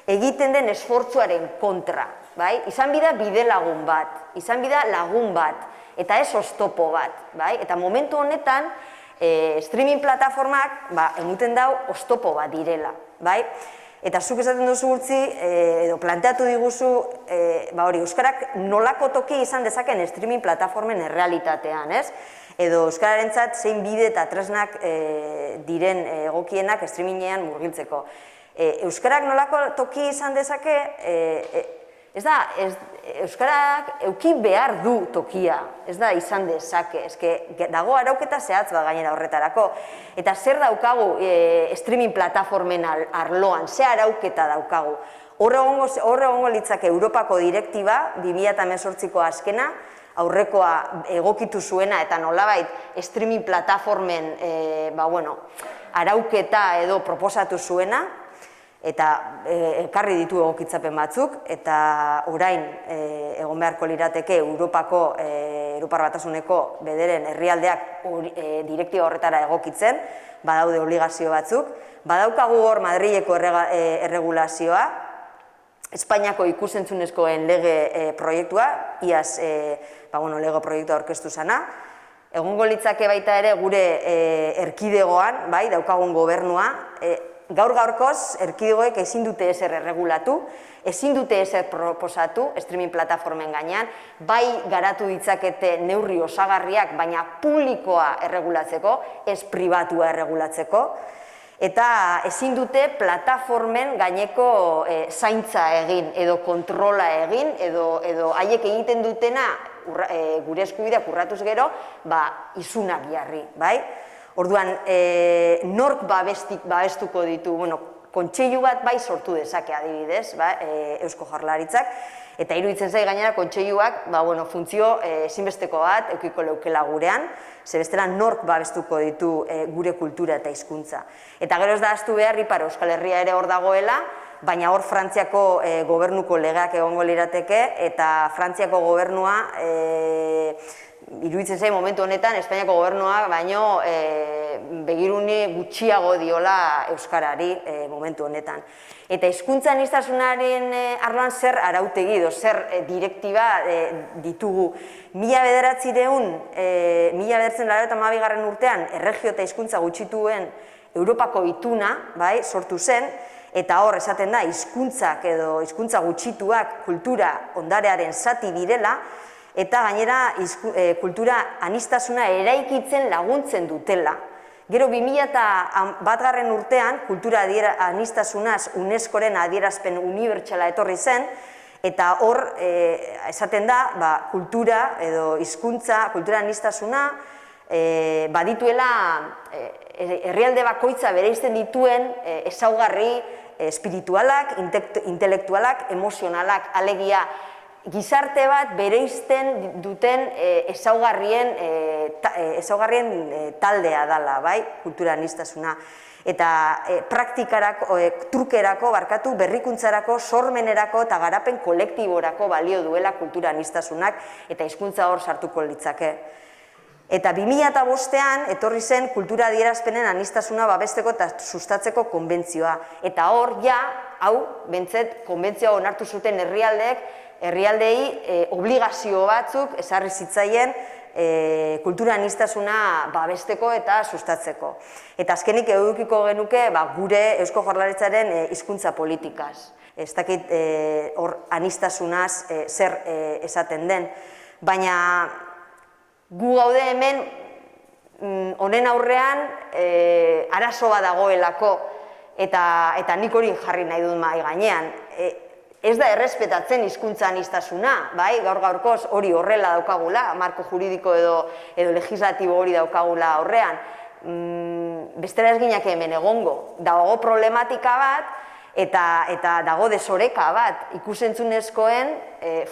egiten den esfortzuaren kontra, bai? Izan bida bide lagun bat, izan bida lagun bat, eta ez oztopo bat, bai? Eta momentu honetan, streaming plataformak, emuten dau, oztopo bat direla, bai? Eta zuk esaten duzu gutxi, edo planteatu diguzu, euskarak nolako toki izan dezaken streaming plataformen errealitatean, ez? Edo euskararentzat zein bide eta tresnak diren egokienak streamingean murgiltzeko. Euskarak nolako toki izan dezake, ez da, euskarak euki behar du tokia, ez da izan dezake, dago arauketa zehatz bat gainera horretarako. Eta zer daukagu streaming plataformen arloan, ze arauketa daukagu. Horre egongo litzake Europako direktiba, 2018ko azkena, aurrekoa egokitu zuena eta nolabait streaming plataformen arauketa edo proposatu zuena, eta ekarri ditu egokitzapen batzuk, eta orain egon beharko lirateke Europar Batasuneko bederen herrialdeak direktiba horretara egokitzen, badaude obligazio batzuk, badaukagu hor Madrileko erregulazioa, Espainiako ikusentzunezkoen lege proiektua, iaz lege proiektua aurkeztu zana, egongo litzake baita ere gure erkidegoan, daukagun gobernua, gaur-gaurkoz, erkidegoek ezin dute ezer erregulatu, ezin dute ezer proposatu, streaming plataformen gainean, bai garatu ditzakete neurri osagarriak, baina publikoa erregulatzeko, ez pribatua erregulatzeko, eta ezin dute plataformen gaineko zaintza egin, edo kontrola egin, edo haiek egiten dutena gure eskubideak urratuz gero, isunak jarri, bai? Orduan, nork babestuko ditu, kontseilu bat bai sortu dezake adibidez, Eusko Jaurlaritzak, eta iruditzen zai gainera kontseiluak, funtzio ezinbesteko bat eukiko leukela gurean, ze bestela nork babestuko ditu gure kultura eta hizkuntza. Eta gero ez da ahaztu behar, Ipar Euskal Herria ere hor dagoela, baina hor Frantziako gobernuko legeak egongo lirateke, eta Frantziako gobernua iruditzen zain momentu honetan Espainiako gobernuak baino begirune gutxiago diola euskarari momentu honetan. Eta hizkuntza aniztasunaren arloan zer arautegi edo zer direktiba ditugu. 1992 urtean erregio eta hizkuntza gutxituen Europako ituna sortu zen, eta hor esaten da hizkuntzak edo hizkuntza gutxituak kultura ondarearen zati direla, eta gainera kultura aniztasuna eraikitzen laguntzen dutela. Gero 2001 urtean, kultura aniztasunaz UNESCOren adierazpen unibertsala etorri zen, eta hor esaten da kultura edo hizkuntza, kultura aniztasuna badituela herrialde bakoitza bereizten dituen ezaugarri espiritualak, intelektualak, emozionalak, alegia gizarte bat bereizten duten ezaugarrien taldea dela, kultura aniztasuna. Eta praktikarako, trukerako, berrikuntzarako, sormenerako eta garapen kolektiborako balio duela kultura aniztasunak eta hizkuntza hor sartuko litzake. Eta 2005an etorri zen kultura adierazpenen aniztasuna babesteko eta sustatzeko konbentzioa. Eta hor, hau, bentzet, konbentzioa onartu zuten herrialdei obligazio batzuk ezarri zitzaien kultura aniztasuna babesteko eta sustatzeko. Eta azkenik edukiko genuke gure Eusko Jaurlaritzaren hizkuntza politikaz. Ez dakit hor anistasunaz zer esaten den, baina gu gaude hemen honen aurrean arazo bat dagoelako eta nik hori jarri nahi dut mahai gainean. Ez da errespetatzen hizkuntza aniztasuna, gaur-gaurkoz hori horrela daukagula, marko juridiko edo legislatibo hori daukagula horrean. Bestela ez ginak hemen egongo. Dago problematika bat eta dago desoreka bat ikusentzunezkoen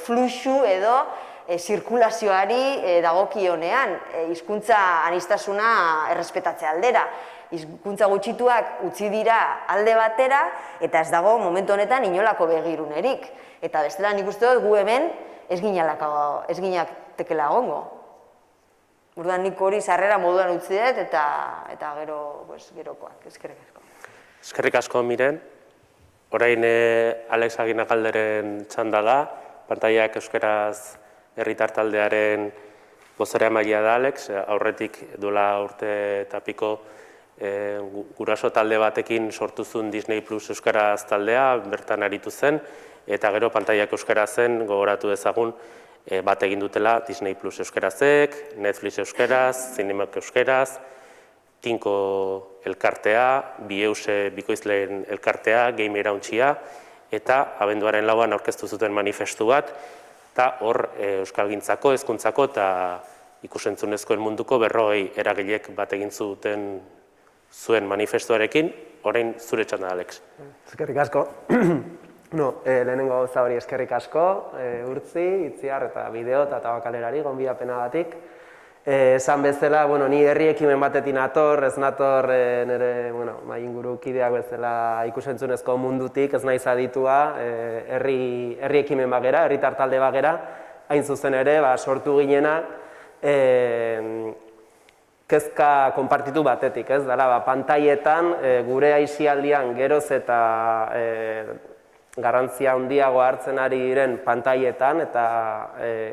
fluxu edo zirkulazioari dagokionean, hizkuntza aniztasuna errespetatze aldera. Hizkuntza gutxituak utzi dira alde batera eta ez dago momentu honetan inolako begirunerik. Eta bestela nik uste dut gu hemen ez ginatekela egongo. Orduan nik hori sarrera moduan utzi dut eta gerokoak. Eskerrik asko. Eskerrik asko, Miren. Orain Alex Aginakalderen txanda da, pantaiak euskaraz herritar taldearen bozeramailea da Alex, aurretik duela urte eta piko guraso talde batekin sortu zuen Disney Plus euskaraz taldea, bertan aritu zen, eta gero pantaiak euskarazen gogoratu dezagun bat egin dutela Disney Plus euskarazek, Netflix euskaraz, Zinemak euskaraz, Tinko elkartea, Bieuse bikoizleen elkartea, Game Irauntxia, eta abenduaren lauan aurkeztu zuten manifestu bat, eta hor euskalgintzako, hezkuntzako eta ikusentzunezkoen munduko 40 eragilek bat egin zuen manifestuarekin, orain zure txanda, Alex. Eskerrik asko. Lehenengo gauza hori eskerrik asko, Urtzi, Itziar eta Bideo eta Tabakalerari gonbidapenagatik. Esan bezala, ni herri ekimen batetik nator, ez nator nire mahai inguru kideak bezala ikusentzunezko mundutik, ez naiz aditua, herri ekimen bagera, herritar talde bagera, hain zuzen ere, sortu ginena, kezka konpartitu batetik, ez dela, pantaietan gure aisialdian geroz eta garrantzia handiago hartzen ari diren pantaietan eta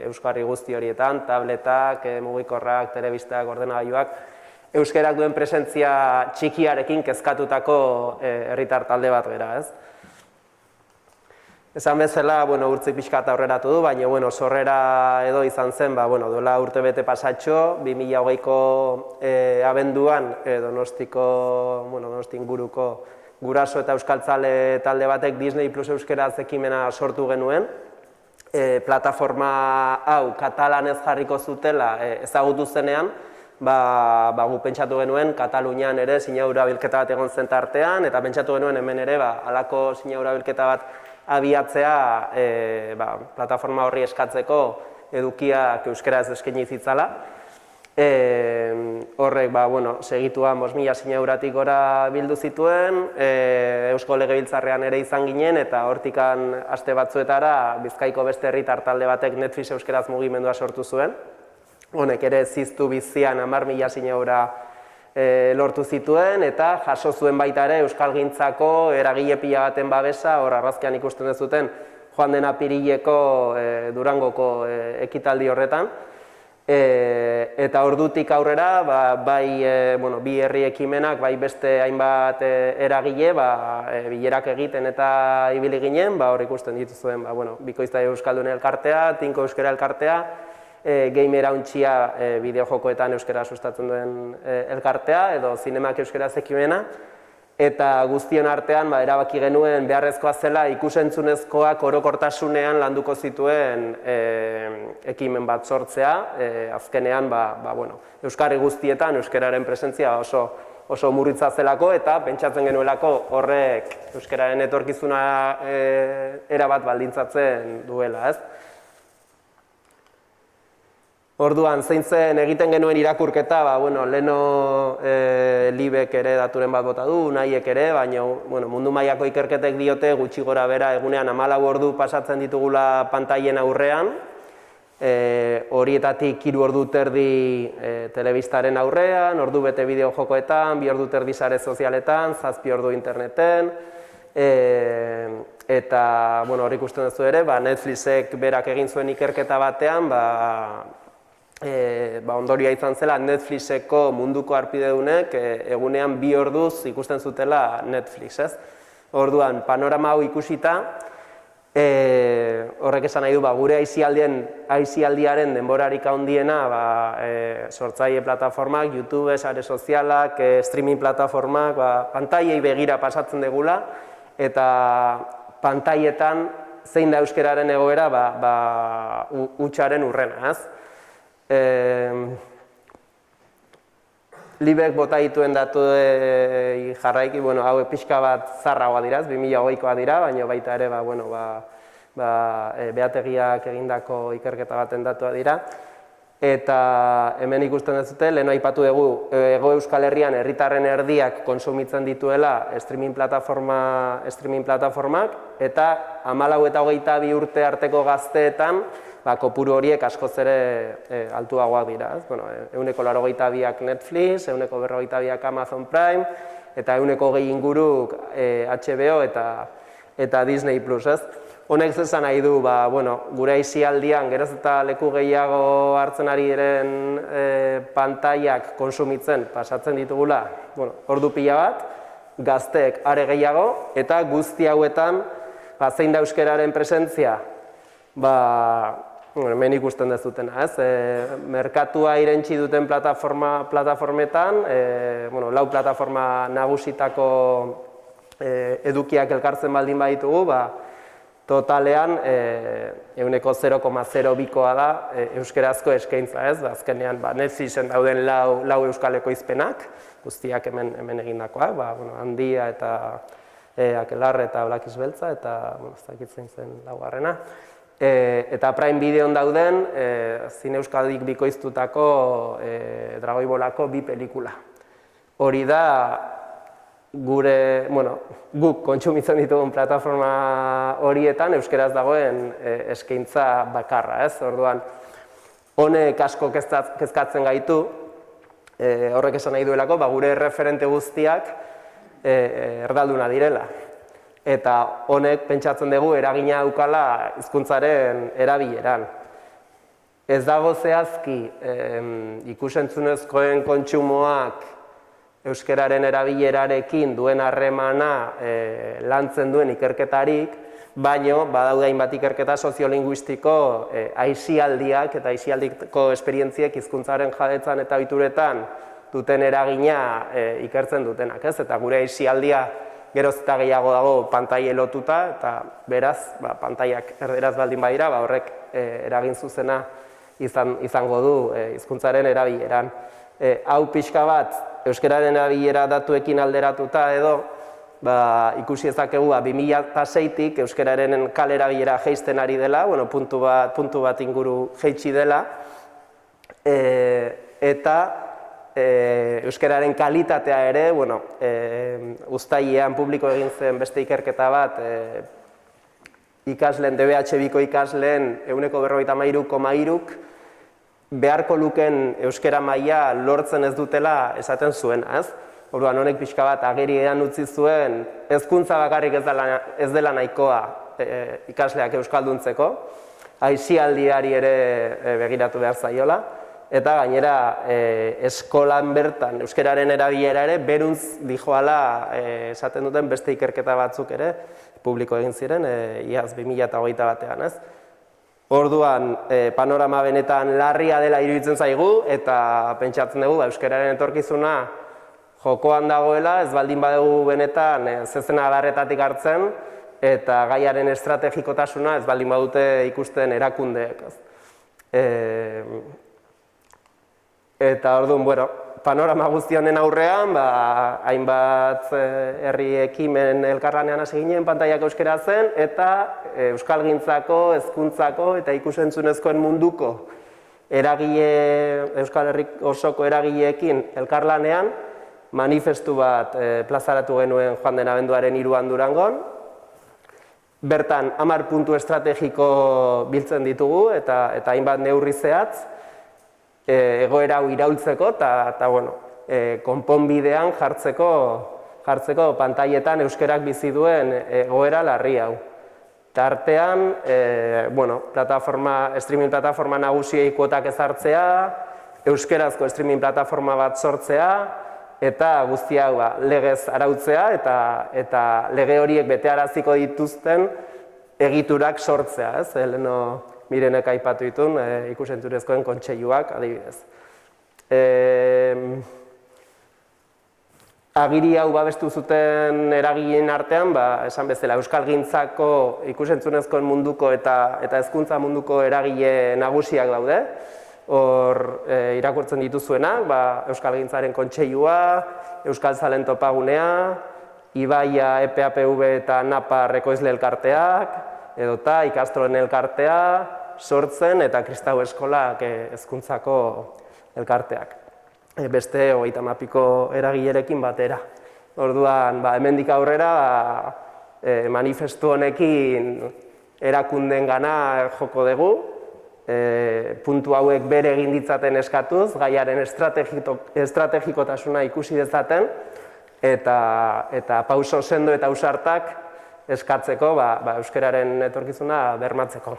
euskarri guzti horietan, tabletak, mugikorrak, telebistak, ordenagailuak, euskerak duen presentzia txikiarekin kezkatutako herritar talde bat gera, ez? Esan bezala, Urtzik pixka eta aurreratu du, baina sorrera edo izan zen, duela urtebete pasatxo, 2020ko abenduan Donosti inguruko guraso eta euskaltzale talde batek Disney Plus euskeraz ekimena sortu genuen. Plataforma hau katalanez jarriko zutela ezagutu zenean, gu pentsatu genuen Katalunian ere sinadura bilketa bat egon zen tartean, eta pentsatu genuen hemen ere halako sinadura bilketa bat abiatzea plataforma horri eskatzeko edukiak euskeraz eskaini zitzala. Horrek, segituan 5.000 sinaduratik gora bildu zituen, Eusko Legebiltzarrean ere izan ginen, eta hortikan aste batzuetara Bizkaiko beste herritar talde batek Netflix euskeraz mugimendua sortu zuen. honek ere ziztu bizian 10.000 eura lortu zituen, eta jaso zuen baita ere euskalgintzako eragile pila baten babesa, hor argazkian ikusten dezuten joan den apirileko Durangoko ekitaldi horretan. Eta ordutik aurrera, bai bi herri ekimenak, bai beste hainbat eragile bilerak egiten eta ibili ginen, hor ikusten dituzuen Bikoizta Euskaldun elkartea, Tinko Euskara elkartea, Gamer Hauntxia bideojokoetan euskara sustatzen duen elkartea, edo Zinemak Euskaraz ekimena, eta guztion artean erabaki genuen beharrezkoa zela ikusentzunezkoak orokortasunean landuko zituen ekimen bat sortzea, azkenean euskarri guztietan euskararen presentzia oso murritza zelako, eta pentsatzen genuelako horrek euskararen etorkizuna erabat baldintzatzen duela, ez? Orduan, zein zen egiten genuen irakurketa, leheno Libek ere daturen bat bota du, Unaiek ere, baina mundu mailako ikerketek diote gutxi gora bera egunean 14 ordu pasatzen ditugula pantailen aurrean, horietatik 3 ordu terdi telebistaren aurrean, ordu bete bideojokoetan, 2 ordu terdi sare sozialetan, 7 ordu interneten, eta hor ikusten duzu ere, Netflixek berak egin zuen ikerketa batean, ondorioa izan zela Netflixeko munduko harpidedunek egunean 2 orduz ikusten zutela Netflix, ez? Orduan, panorama hau ikusita, horrek esan nahi du, gure aisialdiaren denborarik handiena sortzaile plataformak, YouTube, sare sozialak, streaming plataformak, pantailei begira pasatzen degula, eta pantailetan zein da euskararen egoera hutsaren urrena, ez? Libek bota dituen datu jarraiki, hau pixka bat zarragoa dira, 2008koa dira, baina baita ere Beategiak egindako ikerketa baten datua dira. Eta hemen ikusten duzute, lehen aipatu dugu, Hego Euskal Herrian herritarren erdiak kontsumitzen dituela streaming plataformak, eta 14 eta 22 urte arteko gazteetan kopuru horiek askoz ere altuagoak dira. 182ak Netflix, 142ak Amazon Prime, eta 120 inguruk HBO eta Disney Plus. Honek zesan nahi du, gure aisialdian geroz eta leku gehiago hartzen ari diren pantaiak konsumitzen pasatzen ditugula, ordu pila bat, gazteek are gehiago, eta guzti hauetan zein da euskararen presentzia, hemen ikusten dezutena, ez? Merkatua irentsi duten plataformetan, 4 plataforma nagusitako edukiak elkartzen baldin baditugu, totalean 0,02koa da euskarazko eskaintza, ez? Azkenean Netflixen dauden 4 euskal ekoizpenak, guztiak hemen egindakoak, Handia eta Akelar eta Blakiz Beltza, eta ez dakit zein zen laugarrena. Eta Prime Videon dauden Zine Euskadik bikoiztutako Dragoi Bolako 2 pelikula. Hori da guk kontsumitzen ditugun plataforma horietan euskaraz dagoen eskaintza bakarra, ez? Orduan, honek asko kezkatzen gaitu, horrek esan nahi duelako, gure referente guztiak erdalduna direla. Eta honek pentsatzen dugu eragina daukala hizkuntzaren erabileran. Ez dago zehazki ikusentzunezkoen kontsumoak euskararen erabilerarekin duen harremana lantzen duen ikerketarik, baino badaude hainbat ikerketa soziolinguistiko aisialdiak eta aisialdiko esperientziek hizkuntzaren jabetzan eta ohituretan duten eragina ikertzen dutenak, ez? Eta gure aisialdia geroz eta gehiago dago pantaile lotuta, eta beraz, pantaiak erderaz baldin badira, horrek eragin zuzena izango du hizkuntzaren erabileran. Hau pixka bat, euskararen erabilera datuekin alderatuta edo, ikusi ezakegu 2006tik euskararen kale erabilera jaisten ari dela, puntu bat inguru jaitsi dela, eta euskararen kalitatea ere, uztailean publiko egin zen beste ikerketa bat, ikasleen, DBH biko ikasleen 53,3 beharko luken euskara maila lortzen ez dutela esaten zuena, ez? Orduan honek pixka bat agerian utzi zuen hezkuntza bakarrik ez dela nahikoa ikasleak euskalduntzeko, aisialdiari ere begiratu behar zaiola, eta gainera eskolan bertan euskararen erabilera ere beruntz dijoala esaten duten beste ikerketa batzuk ere publiko egin ziren iaz 2021 batean, ez? Orduan, panorama benetan larria dela iruditzen zaigu eta pentsatzen dugu euskararen etorkizuna jokoan dagoela, ez baldin badugu benetan zezena adarretatik hartzen eta gaiaren estrategikotasuna ez baldin badute ikusten erakundeek. Eta orduan, bueno, panorama guzti honen aurrean, hainbat herri ekimen elkarlanean hasi ginen pantaiak euskara zen eta euskalgintzako, hezkuntzako eta ikus-entzunezkoen munduko eragile, Euskal Herri osoko eragileekin elkarlanean manifestu bat plazaratu genuen joan den abenduaren 3an Durangon. Bertan 10 puntu estrategiko biltzen ditugu eta hainbat neurri zehatz egoera hau iraultzeko eta konponbidean jartzeko pantailetan euskarak bizi duen egoera larri hau. Tartean, streaming plataforma nagusiei kuotak ezartzea, euskarazko streaming plataforma bat sortzea, eta guzti hau legez arautzea eta lege horiek betearaziko dituzten egiturak sortzea, ez? Leheno Mirenek aipatu ditun ikus-entzunezkoen kontseiluak adibidez. Agiri hau babestu zuten eragileen artean, esan bezala euskalgintzako ikus-entzunezkoen munduko eta hezkuntza munduko eragile nagusiak daude. Hor irakurtzen dituzuenak, euskalgintzaren kontseilua, Euskaltzaleen topagunea, Ibaia, EPAPV eta Napar ekoizle elkarteak, edota ikastolen elkartea, Sortzen eta Kristau eskolak hezkuntzako elkarteak. Beste 30 eragilerekin batera. Orduan, hemendik aurrera manifestu honekin erakundengana joko dugu, puntu hauek bere egin ditzaten eskatuz, gaiaren estrategikotasuna ikusi dezaten, eta pauso sendo eta ausartak eskatzeko euskararen etorkizuna bermatzeko.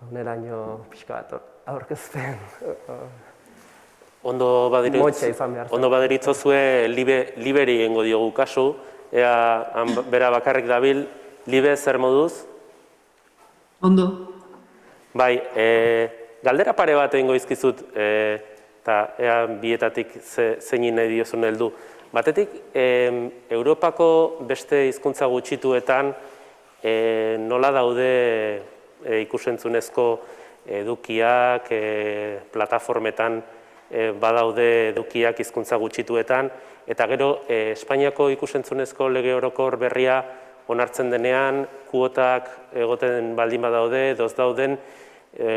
Honeraino pixka bat aurkezpen. Ondo baderitzozue Liberi egingo diogu kasu, ea bera bakarrik dabil, Libe zer moduz? Ondo. Bai, galdera pare bat egingo izkizut, eta ea bietatik zeinin nahi diozun heldu. Batetik, Europako beste hizkuntza gutxituetan nola daude ikusentzunezko edukiak, plataformetan badaude edukiak hizkuntza gutxituetan, eta gero Espainiako ikusentzunezko lege orokor berria onartzen denean, kuotak egoten baldin badaude, doz dauden,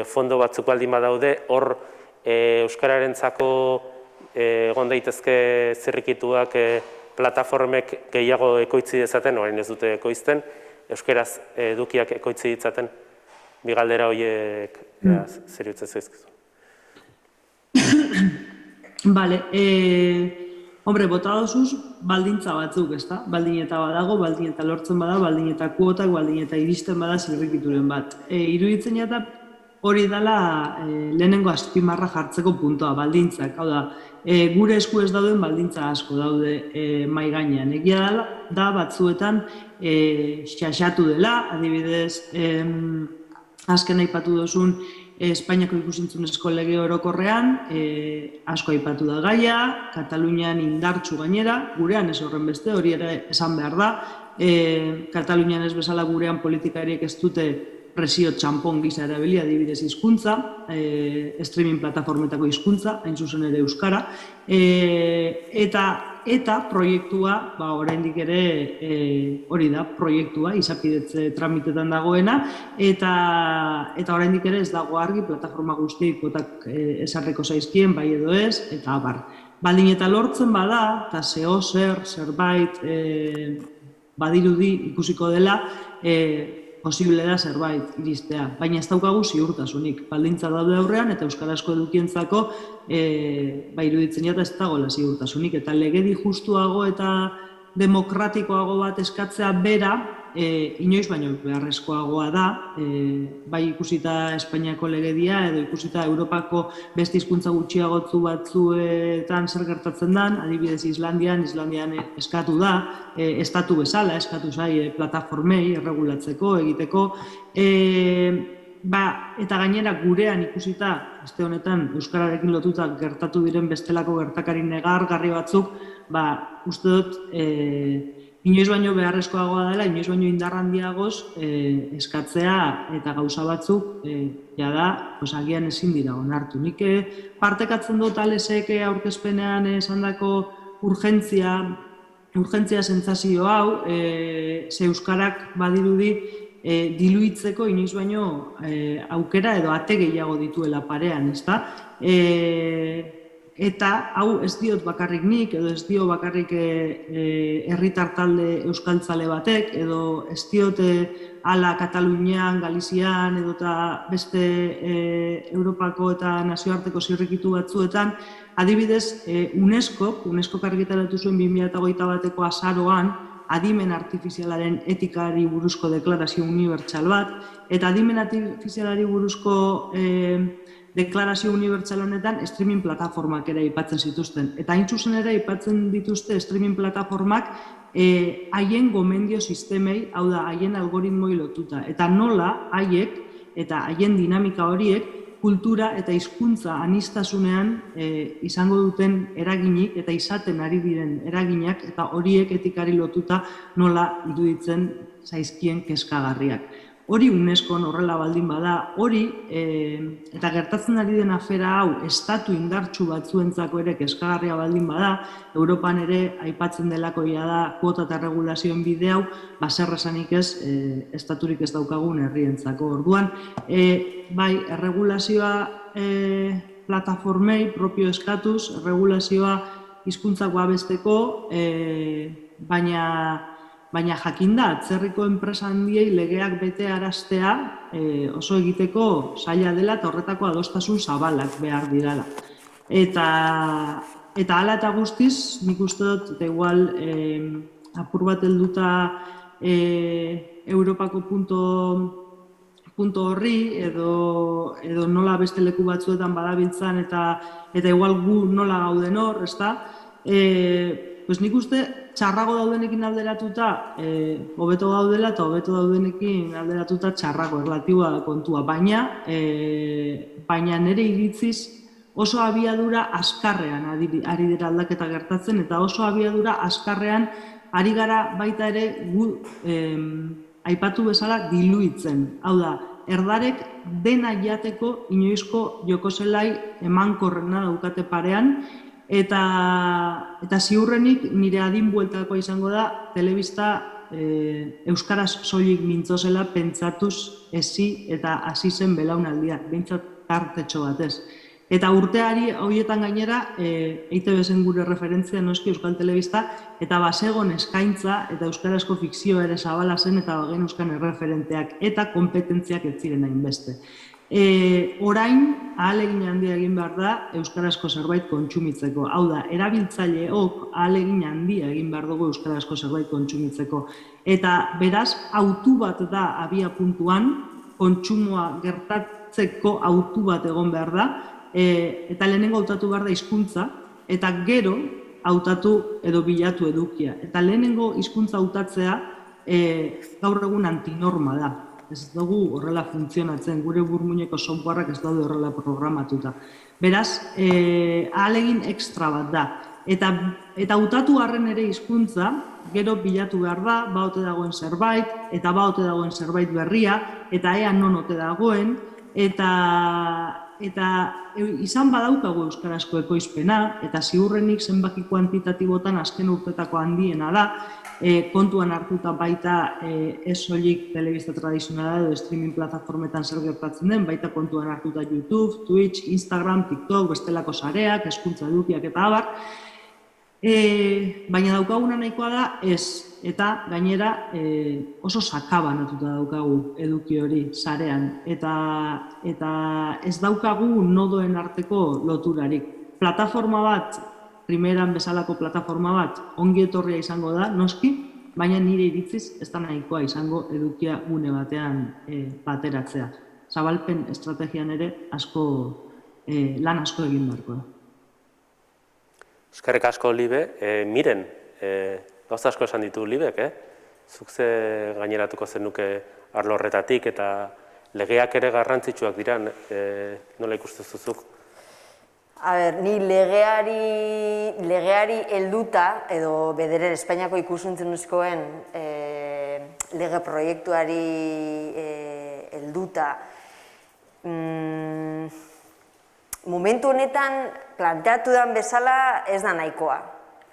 fondo batzuk baldin badaude, hor euskararentzako egon daitezke zirrikituak plataformek gehiago ekoitzi dezaten, orain ez dute ekoizten, euskaraz edukiak ekoitzi ditzaten, bi galdera horiek zer utzez zaizkizu. Bale, hombre, bota dozuz baldintza batzuk, ezta? Baldin eta badago, baldin eta lortzen bada, baldin eta kuotak, baldin eta iristen bada zirrikituren bat. Iruditzen jata hori dela lehenengo azpimarra jartzeko puntua, baldintzak. Hau da, gure esku ez dauden baldintza asko daude mahai gainean. Egia da batzuetan xaxatu dela, adibidez, azken aipatu dozun Espainiako ikusentzunezko lege orokorrean asko aipatu da gaia, Katalunian indartsu gainera, gurean ez horren beste, hori ere esan behar da. Katalunian ez bezala gurean politikariek ez dute presio txampon gisa erabili, adibidez hizkuntza, streaming plataformetako hizkuntza, hain zuzen ere euskara, eta proiektua, oraindik ere hori da, proiektua, izapidetze tramitetan dagoena, eta oraindik ere ez dago argi plataforma guztiek kotak esarreko zaizkien, bai edo ez, eta abar. Baldin eta lortzen bada, eta zerbait badirudi ikusiko dela, posible da zerbait iristea, baina ez daukagu ziurtasunik. Baldintza daude aurrean eta euskarazko edukientzako iruditzen jata ez dagoela ziurtasunik. Eta legedi justuago eta demokratikoago bat eskatzea bera, inoiz baino beharrezkoagoa da, bai ikusita Espainiako legedia edo ikusita Europako beste hizkuntza gutxiagotzu batzuetan zer gertatzen den, adibidez Islandian eskatu da, estatu bezala, eskatu zai plataformei erregulatzeko, egiteko, eta gainera gurean ikusita, aste honetan euskararekin lotuta gertatu diren bestelako gertakari negargarri batzuk, uste dut inoiz baino beharrezkoagoa dela, inoiz baino indar handiagoz eskatzea eta gauza batzuk jada agian ezin dira onartu. Nik partekatzen dut Alesek aurkezpenean esandako urgentzia sentsazio hau, ze euskarak badirudi diluitzeko inoiz baino aukera edo ate gehiago dituela parean, ezta? Eta hau ez diot bakarrik nik, edo ez dio bakarrik herritar talde euskaltzale batek, edo ez diot ala Katalunian, Galizian, edo beste Europako eta nazioarteko zirrikitu batzuetan, adibidez UNESCO argitaratu zuen 2021ko azaroan, adimen artifizialaren etikari buruzko deklarazio unibertsal bat, eta adimen artifizialari buruzko deklarazio unibertsal honetan streaming plataformak ere aipatzen zituzten. Eta hain zuzen ere aipatzen dituzte streaming plataformak haien gomendio sistemei, hau da, haien algoritmoi lotuta. Eta nola haiek eta haien dinamika horiek kultura eta hizkuntza aniztasunean izango duten eraginik eta izaten ari diren eraginak eta horiek etikari lotuta nola iruditzen zaizkien kezkagarriak. Hori UNESCOn horrela baldin bada, hori eta gertatzen ari den afera hau estatu indartsu batzuentzako ere kezkagarria baldin bada, Europan ere aipatzen delako da kuota eta regulazioen bide hau, zer esanik ez, estaturik ez daukagun herrientzako. Orduan, bai, erregulazioa plataformei propio eskatuz, erregulazioa hizkuntzak babesteko, baina jakinda, atzerriko enpresa handiei legeak bete araztea oso egiteko zaila dela eta horretako adostasun zabalak behar dirala. Eta hala eta guztiz, nik uste dut, eta igual apur bat helduta Europako punto horri, edo nola beste leku batzuetan badabiltzan eta igual gu nola gauden hor, ezta? Nik uste txarrago daudenekin alderatuta hobeto gaudela eta hobeto daudenekin alderatuta txarrago erlatiboa da kontua, baina nire iritziz oso abiadura azkarrean ari dira aldaketa gertatzen eta oso abiadura azkarrean ari gara baita ere gu aipatu bezala diluitzen. Hau da, erdarek dena jateko inoizko jokozelai emankorrena daukate parean, eta ziurrenik nire adin bueltakoa izango da telebista euskaraz soilik mintzozela pentsatuz ezi eta hasi zen belaunaldia, behintzat tartetxo batez. Eta urteari horietan gainera, EITB zen gure referentzia noski Euskal Telebista, eta basegon eskaintza eta euskarazko fikzioa ere zabala zen eta bagen euskan erreferenteak eta kompetentziak ez ziren hainbeste. Orain, ahalegin handia egin behar da euskarazko zerbait kontsumitzeko. Hau da, erabiltzaileok ahalegin handia egin behar dugu euskarazko zerbait kontsumitzeko. Eta beraz, autu bat da abia puntuan, kontsumoa gertatzeko autu bat egon behar da, eta lehenengo hautatu behar da hizkuntza, eta gero hautatu edo bilatu edukia. Eta lehenengo hizkuntza hautatzea gaur egun antinorma da. Ez dugu horrela funtzionatzen, gure burmuineko softwareak ez daude horrela programatuta. Beraz, ahalegin ekstra bat da. Eta hautatu harren ere hizkuntza, gero bilatu behar da, baote dagoen zerbait, eta baote dagoen zerbait berria, eta ea non ote dagoen, eta izan badaukagu euskarazko ekoizpena, eta ziurrenik zenbaki kuantitatibotan azken urtetako handiena da, kontuan hartuta baita ez soilik telebista tradizionala edo streaming plataformetan zer gertatzen den, baita kontuan hartuta YouTube, Twitch, Instagram, TikTok, bestelako sareak, hezkuntza edukiak eta abar. Baina daukaguna nahikoa da ez, eta gainera oso sakabanatuta daukagu eduki hori sarean, eta ez daukagu nodoen arteko loturarik. Plataforma bat, primeran bezalako plataforma bat, ongi etorria izango da, noski, baina nire iritziz ez da nahikoa izango edukia gune batean bateratzea. Zabalpen estrategian ere lan asko egin beharko da. Eskerrik asko, Libe. Miren, gauza asko esan ditu Libek, Zuk ze gaineratuko zenuke arlo horretatik eta legeak ere garrantzitsuak dira, nola ikustezuzuk? Ni legeari helduta, edo bederen Espainiako ikusuntzunezkoen lege proiektuari helduta, momentu honetan planteatu den bezala ez da nahikoa.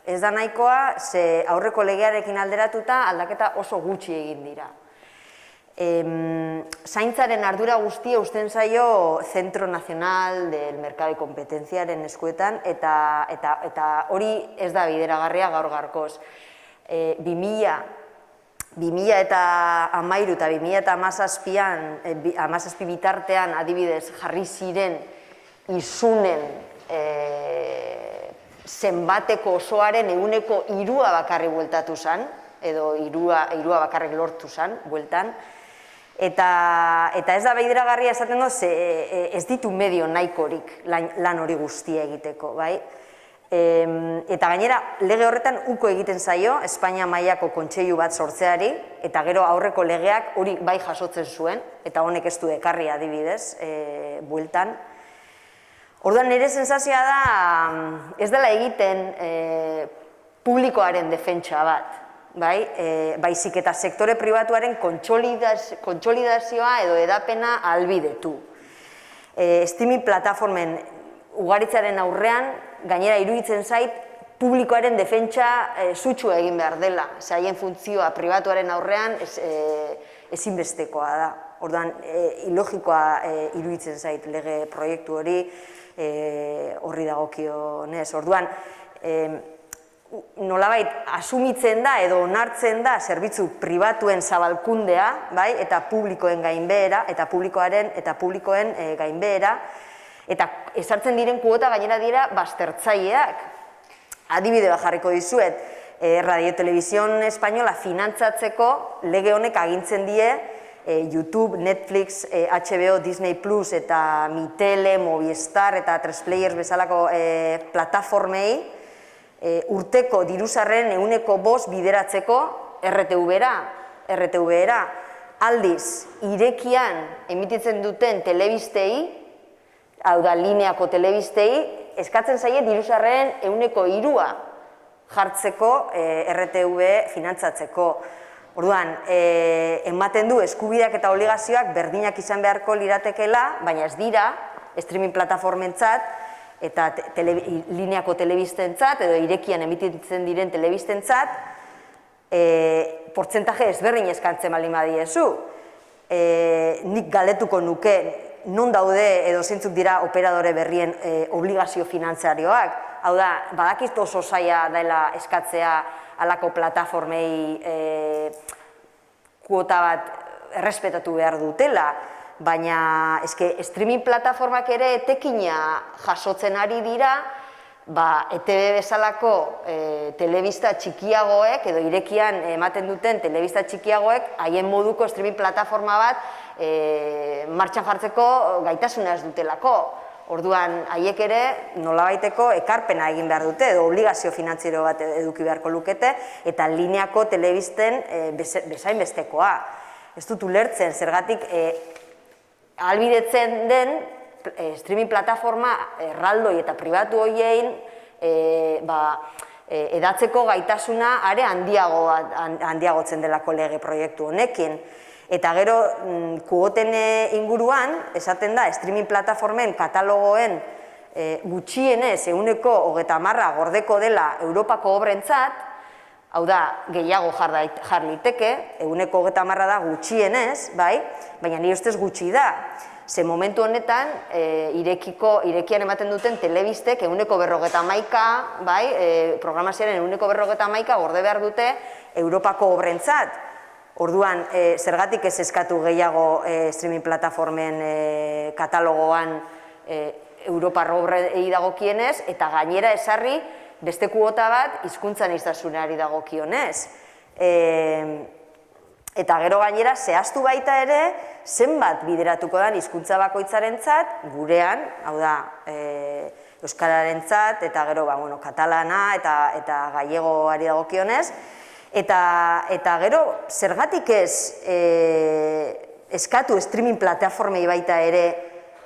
Ez da nahikoa, ze aurreko legearekin alderatuta aldaketa oso gutxi egin dira. Zaintzaren ardura guztia uzten zaio Centro Nacional del Mercado y Competenciaren eskuetan, eta hori ez da bideragarria gaur gaurkoz. 2013 eta 2017 bitartean adibidez jarri ziren isunen zenbateko osoaren 3% bakarrik bueltatu zen, edo 3% bakarrik lortu zen, bueltan. Eta ez da bideragarria esaten dut, ez ditu medio nahikorik lan hori guztia egiteko, bai? Eta gainera, lege horretan uko egiten zaio, Espainia mailako kontseilu bat sortzeari, eta gero aurreko legeak hori bai jasotzen zuen, eta honek ez du ekarri adibidez, bueltan. Orduan nire sensazioa da, ez dela egiten publikoaren defentsa bat, baizik eta sektore pribatuaren kontsolidazioa edo edapena ahalbidetu. Streaming plataformen ugaritzaren aurrean, gainera iruditzen zait, publikoaren defentsa sutsua egin behar dela. Haien funtzioa pribatuaren aurrean ezinbestekoa da. Orduan, ilogikoa iruditzen zait lege proiektu hori, horri dagokionez. Orduan, nolabait asumitzen da edo onartzen da zerbitzu pribatuen zabalkundea, eta publikoen gainbehera, eta publikoen gainbehera, eta ezartzen diren kuota gainera dira baztertzaileak. Adibide bat jarriko dizuet, Radio Televisión Española finantzatzeko lege honek agintzen die YouTube, Netflix, HBO, Disney Plus eta Mitele, Movistar eta 3Players bezalako plataformei urteko diruzarren 5% bideratzeko RTV-era. Aldiz, irekian emititzen duten telebistei, hau da, lineako telebistei, eskatzen zaie diruzarren 3% jartzeko RTV finantzatzeko. Orduan, ematen du eskubideak eta obligazioak berdinak izan beharko liratekela, baina ez dira, streaming plataformentzat, eta lineako telebistentzat, edo irekian emititzen diren telebistentzat, portzentaje ezberdin eskantzen baldin badiezu. Nik galdetuko nuke, non daude edo zeintzuk dira operadore berrien obligazio finantzarioak. Hau da, badakit oso zaila dela eskatzea halako plataformei kuota bat errespetatu behar dutela, baina streaming plataformak ere etekina jasotzen ari dira, ETV bezalako telebista txikiagoek, edo irekian ematen duten telebista txikiagoek, haien moduko streaming plataforma bat martxan jartzeko gaitasuna ez dutelako. Orduan, haiek ere nolabaiteko ekarpena egin behar dute, edo obligazio finantziero bat eduki beharko lukete, eta lineako telebisten bezain bestekoa. Ez dut ulertzen, zergatik ahalbidetzen den streaming plataforma erraldoi eta pribatu horiein edatzeko gaitasuna are handiagotzen delako lege proiektu honekin. Eta gero, kuoten inguruan, esaten da, streaming plataformen katalogoen gutxienez 30% gordeko dela Europako obrentzat, hau da, gehiago jar liteke, 30% da gutxienez, baina nire ustez gutxi da. ze momentu honetan irekian ematen duten telebistek 151, bai, programazioaren 151 gorde behar dute Europako obrentzat. Orduan, zergatik ez eskatu gehiago streaming plataformen katalogoan Europar obrei dagokienez, eta gainera esarri beste kuota bat hizkuntza aniztasunari dagokionez. Eta gero gainera zehaztu baita ere zenbat bideratuko den hizkuntza bakoitzarentzat gurean, hau da, euskararentzat eta gero katalana eta gallegoari dagokionez. Eta gero zergatik ez eskatu streaming plataformei baita ere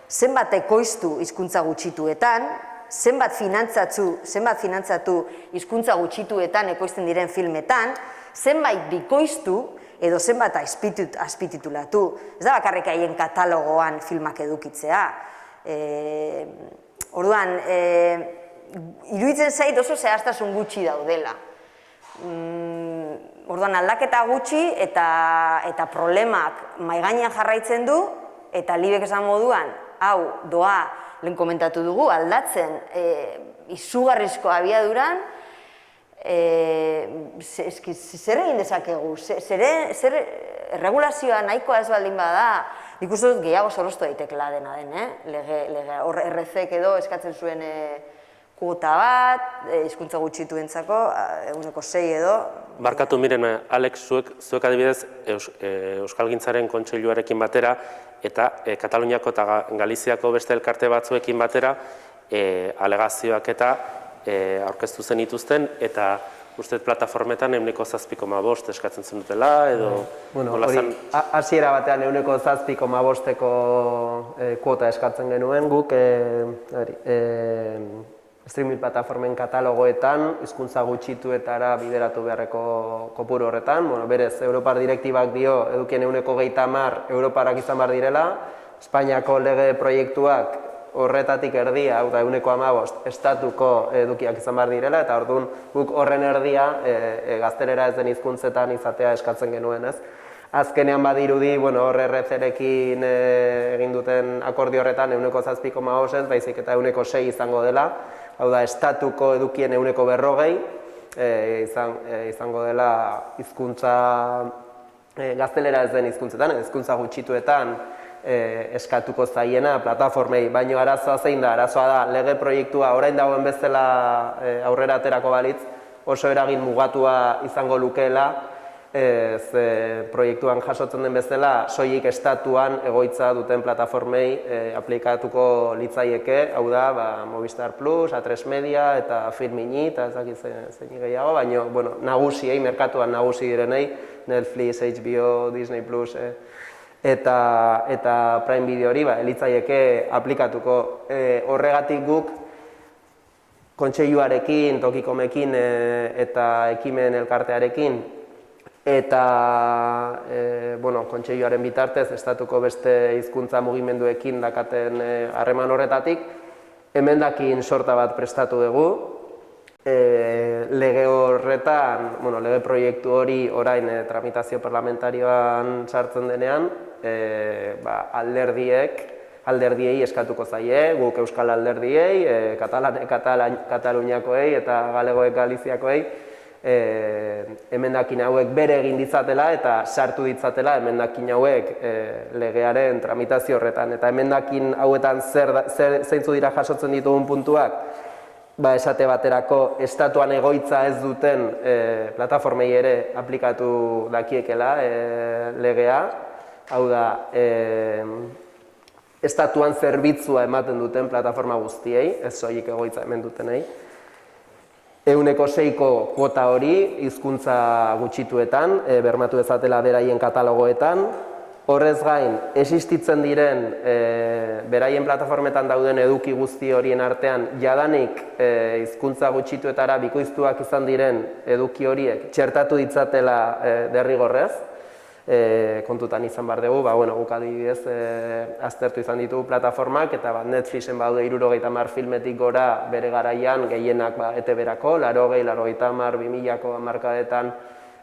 zenbat ekoiztu hizkuntza gutxituetan, zenbat finantzatu hizkuntza gutxituetan ekoizten diren filmetan, zenbait bikoiztu edo zenbat azpititulatu. Ez da bakarrik haien katalogoan filmak edukitzea. Orduan, iruditzen zait oso zehaztasun gutxi daudela. Orduan, aldaketa gutxi eta problemak mahai gainean jarraitzen du, eta Libek esan moduan, hau, doa, lehen komentatu dugu, aldatzen izugarrizko abiaduran, zer egin dezakegu, zer erregulazioa nahikoa ez baldin bada, nik uste dut gehiago sorostu daitekela dena den, hor RC-ek edo eskatzen zuen kuota bat, hizkuntza gutxituentzako, 6 edo. Barkatu miren, Alex, zuek adibidez Euskalgintzaren Kontseiluarekin batera eta Kataluniako eta Galiziako beste elkarte batzuekin batera alegazioak eta aurkeztu zen ituzten, eta uste plataformetan 7,5 eskatzen zen dutela, edo... Hori, hasiera batean 7,5-eko kuota eskatzen genuen guk, streaming plataformen katalogoetan, hizkuntza gutxituetara bideratu beharreko kopuru horretan. Berez, Europar direktibak dio edukien 30% Europarak izan behar direla, Espainiako lege proiektuak horretatik erdia, hau da 15% estatuko edukiak izan behar direla, eta orduan guk horren erdia gaztelera ez den hizkuntzetan izatea eskatzen genuen, ez? Azkenean badirudi, hor RC-rekin egin duten akordio horretan 7,5 ez, baizik eta 6 izango dela, hau da, estatuko edukien 40% izango dela hizkuntza gaztelera ez den hizkuntzetan, hizkuntza gutxituetan eskatuko zaiena plataformei, baino arazoa zein da, arazoa da lege proiektua orain dagoen bezala aurrera aterako balitz, oso eragin mugatua izango lukeela, proiektuan jasotzen den bezala, soilik estatuan egoitza duten plataformei aplikatuko litzaieke, hau da, Movistar Plus, A3 Media eta Filmini, eta ez dakit zein gehiago, baina nagusiei, merkatuan nagusi direnei, Netflix, HBO, Disney Plus, eta Prime Video hori, litzaieke aplikatuko. Horregatik guk, Kontseiluarekin, Tokikomekin eta Ekimen elkartearekin, eta Kontseiluaren bitartez, estatuko beste hizkuntza mugimenduekin dakaten harreman horretatik, emendakin sorta bat prestatu dugu. Lege horretan, lege proiektu hori orain tramitazio parlamentarioan sartzen denean, alderdiei eskatuko zaie, guk euskal alderdiei, Kataluniakoei eta galegoek Galiziakoei, emendakin hauek bere egin ditzatela eta sartu ditzatela emendakin hauek legearen tramitazio horretan. Eta emendakin hauetan zeintzu dira jasotzen ditugun puntuak, esate baterako estatuan egoitza ez duten plataformei ere aplikatu dakiekela legea, hau da, estatuan zerbitzua ematen duten plataforma guztiei, ez soilik egoitza hemen dutenei. 6ko kuota hori hizkuntza gutxituetan, bermatu dezatela beraien katalogoetan. Horrez gain, existitzen diren beraien plataformetan dauden eduki guzti horien artean jadanik hizkuntza gutxituetara bikoiztuak izan diren eduki horiek txertatu ditzatela derrigorrez, kontutan izan behar dugu, guk adibidez aztertu izan ditugu plataformak, eta Netflixen baude 70 filmetik gora bere garaian gehienak ETV-erako, 80, 90, 2000ko hamarkadetan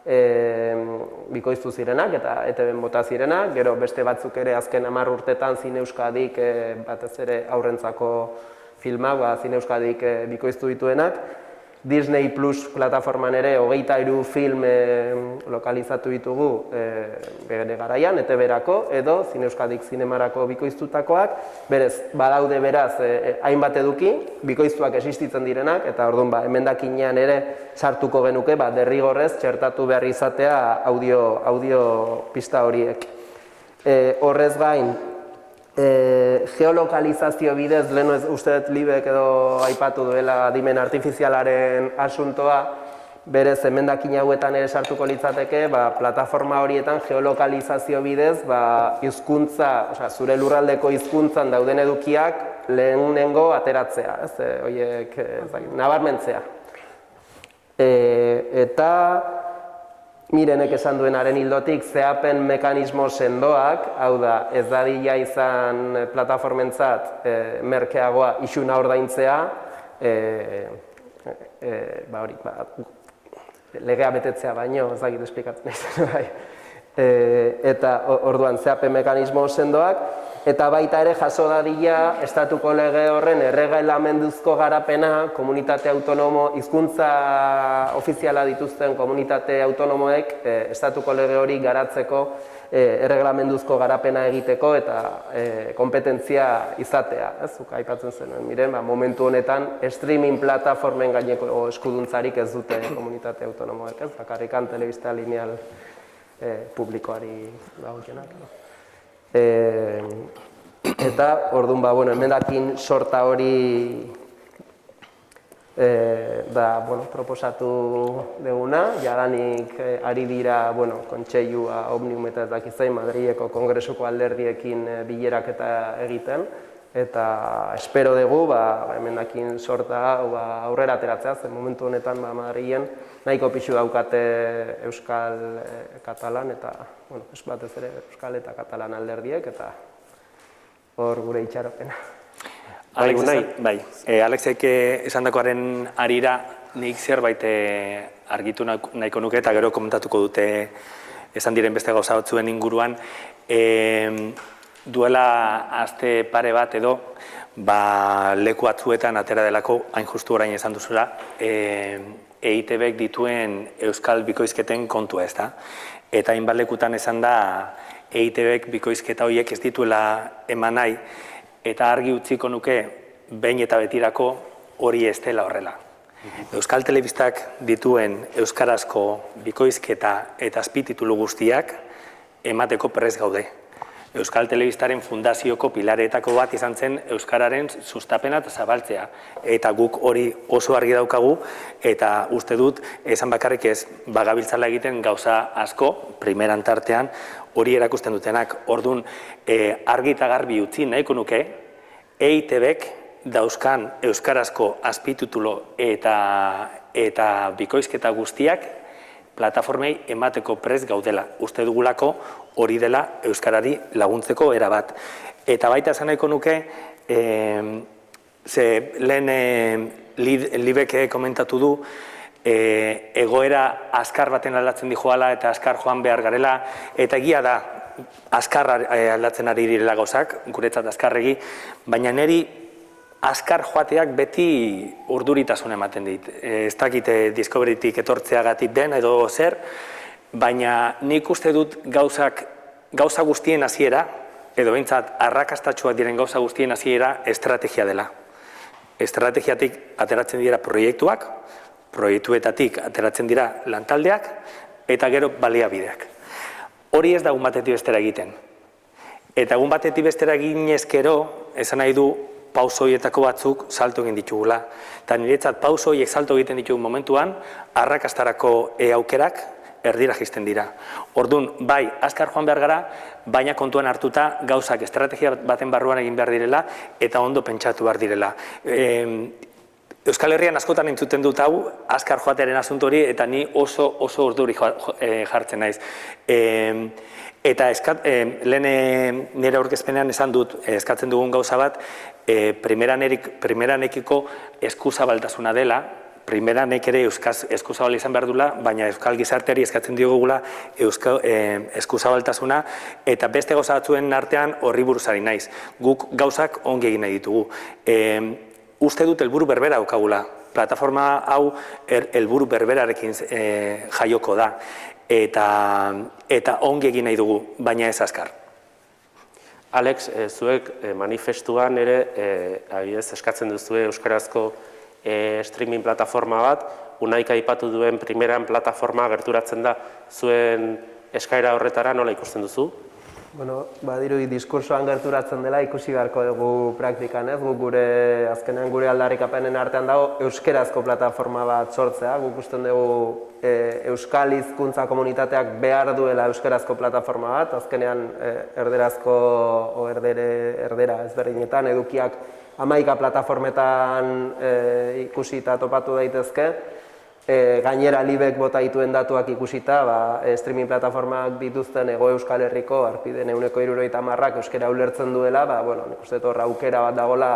bikoiztu zirenak eta ETB-n bota zirenak, gero beste batzuk ere azken 10 urtetan Zine Euskadik batez ere haurrentzako filmak, Zine Euskadik bikoiztu dituenak. Disney Plus plataforman ere 23 film lokalizatu ditugu bere garaian, ETB-erako edo Zine Euskadik zinemarako bikoiztutakoak. Berez, badaude beraz hainbat eduki, bikoiztuak existitzen direnak, eta orduan emendakinean ere sartuko genuke derrigorrez txertatu behar izatea audio pista horiek. Horrez gain, geolokalizazio bidez, lehen uste dut Libek edo aipatu duela adimen artifizialaren asuntoa, berez emendakin hauetan ere sartuko litzateke, plataforma horietan geolokalizazio bidez, hizkuntza, zure lurraldeko hizkuntzan dauden edukiak lehenengo ateratzea, horiek nabarmentzea. Eta Mirenek esan duenaren ildotik, zehapen mekanismo sendoak, hau da, ez dadila izan plataformentzat merkeagoa isuna ordaintzea, legea betetzea baino, ez dakit esplikatzen izan bai. Eta orduan zehapen mekanismo sendoak, eta baita ere jaso dadila estatuko lege horren erregelamenduzko garapena komunitate autonomo, hizkuntza ofiziala dituzten komunitate autonomoek estatuko lege hori garatzeko erregelamenduzko garapena egiteko eta kompetentzia izatea. Zuk aipatzen zenuen, miren, momentu honetan streaming plataformen gaineko eskuduntzarik ez dute komunitate autonomoek, bakarrikan telebista lineal publikoari dagokionak. Eta, orduan, emendakin sorta hori proposatu duguna, jadanik ari dira, kontseilua, Omnium eta ez dakizain, Madrileko Kongresuko alderdiekin bilerak eta egiten, eta espero dugu, emendakin sorta aurrera ateratzea, zen momentu honetan Madrilen nahiko pixu daukate Euskal Katalan, eta, batez ere Euskal eta Katalan alderdiek, eta hor gure itxaropena. Bai, Alexek esandakoaren harira nik zerbait argitu nahiko nuke eta gero komentatuko dute esan diren beste gauza batzuen inguruan. Duela aste pare bat edo, leku batzuetan atera delako, hain justu orain esan duzula, EITBek dituen euskal bikoizketen kontua ez da. Eta hainbat lekutan esan da EITBek bikoizketa horiek ez dituela eman nahi, eta argi utziko nuke behin eta betirako hori ez dela horrela. Euskal Telebistak dituen euskarazko bikoizketa eta azpititulu guztiak emateko prest gaude. Euskal Telebistaren fundazioko pilaretako bat izan zen euskararen sustapena eta zabaltzea. Eta guk hori oso argi daukagu eta uste dut esan bakarrik ez bagabiltzala egiten gauza asko, primeran tartean, hori erakusten dutenak. Orduan, argi eta garbi utzi nahiko nuke, EITBek dauzkan euskarazko azpititulo eta bikoizketa guztiak plataformei emateko prest gaudela. Uste dugulako hori dela euskarari laguntzeko erabat. Eta baita esan nahiko nuke, lehen Libek komentatu du, egoera azkar baten aldatzen dijoala eta azkar joan behar garela, eta egia da, azkar aldatzen ari direla gauzak, guretzat azkarregi, baina niri azkar joateak beti urduritasun ematen dit. Ez dakite Discoverytik etortzeagatik den edo zer, baina nik uste dut gauza guztien hasiera, edo behintzat arrakastatsuak diren gauza guztien hasiera estrategia dela. Estrategiatik ateratzen dira proiektuak, proiektuetatik ateratzen dira lantaldeak, eta gero baliabideak. Hori ez da egun batetik bestera egiten. Eta egun batetik bestera eginezkero, esan nahi du, pauso horietako batzuk salto egin ditugula. Eta niretzat pauso horiek salto egiten ditugun momentuan, arrakastarako aukerak erdira jisten dira. Orduan, bai, azkar joan behar gara, baina kontuan hartuta gauzak estrategia baten barruan egin behar direla eta ondo pentsatu behar direla. Euskal Herrian askotan entzuten dut hau, azkar joatearen asunto hori, eta ni oso urduri jartzen naiz. Eta lehen nire aurkezpenean esan dut, eskatzen dugun gauza bat, primeranekiko eskuzabaltasuna dela, Primeranek ere eskuzabal izan behar dula, baina euskal gizarteari eskatzen diogula eskuzabaltasuna, eta beste gauza batzuen artean horri buruzari naiz. Guk gauzak ongi egin nahi ditugu. Uste dut helburu berbera daukagula. Plataforma hau helburu berberarekin jaioko da, eta ongi egin nahi dugu, baina ez azkar. Alex, zuek manifestuan ere eskatzen duzue euskarazko streaming plataforma bat, Unaik aipatu duen primeran plataforma gerturatzen da zuen eskaera horretara, nola ikusten duzu? Bueno, badirudi diskursoan gerturatzen dela ikusi beharko dugu praktikan, ez? Guk azkenean gure aldarrikapenen artean dago euskerazko plataforma bat sortzea. Guk usten dugu euskal hizkuntza komunitateak behar duela euskerazko plataforma bat, azkenean erderazko o erdera ezberdinetan edukiak 11 plataformetan ikusi eta topatu daitezke. Gainera Libek bota dituen datuak ikusita, streaming plataformak dituzten Hego Euskal Herriko arpiden 70% euskera ulertzen duela, nik uste dut aukera bat dagoela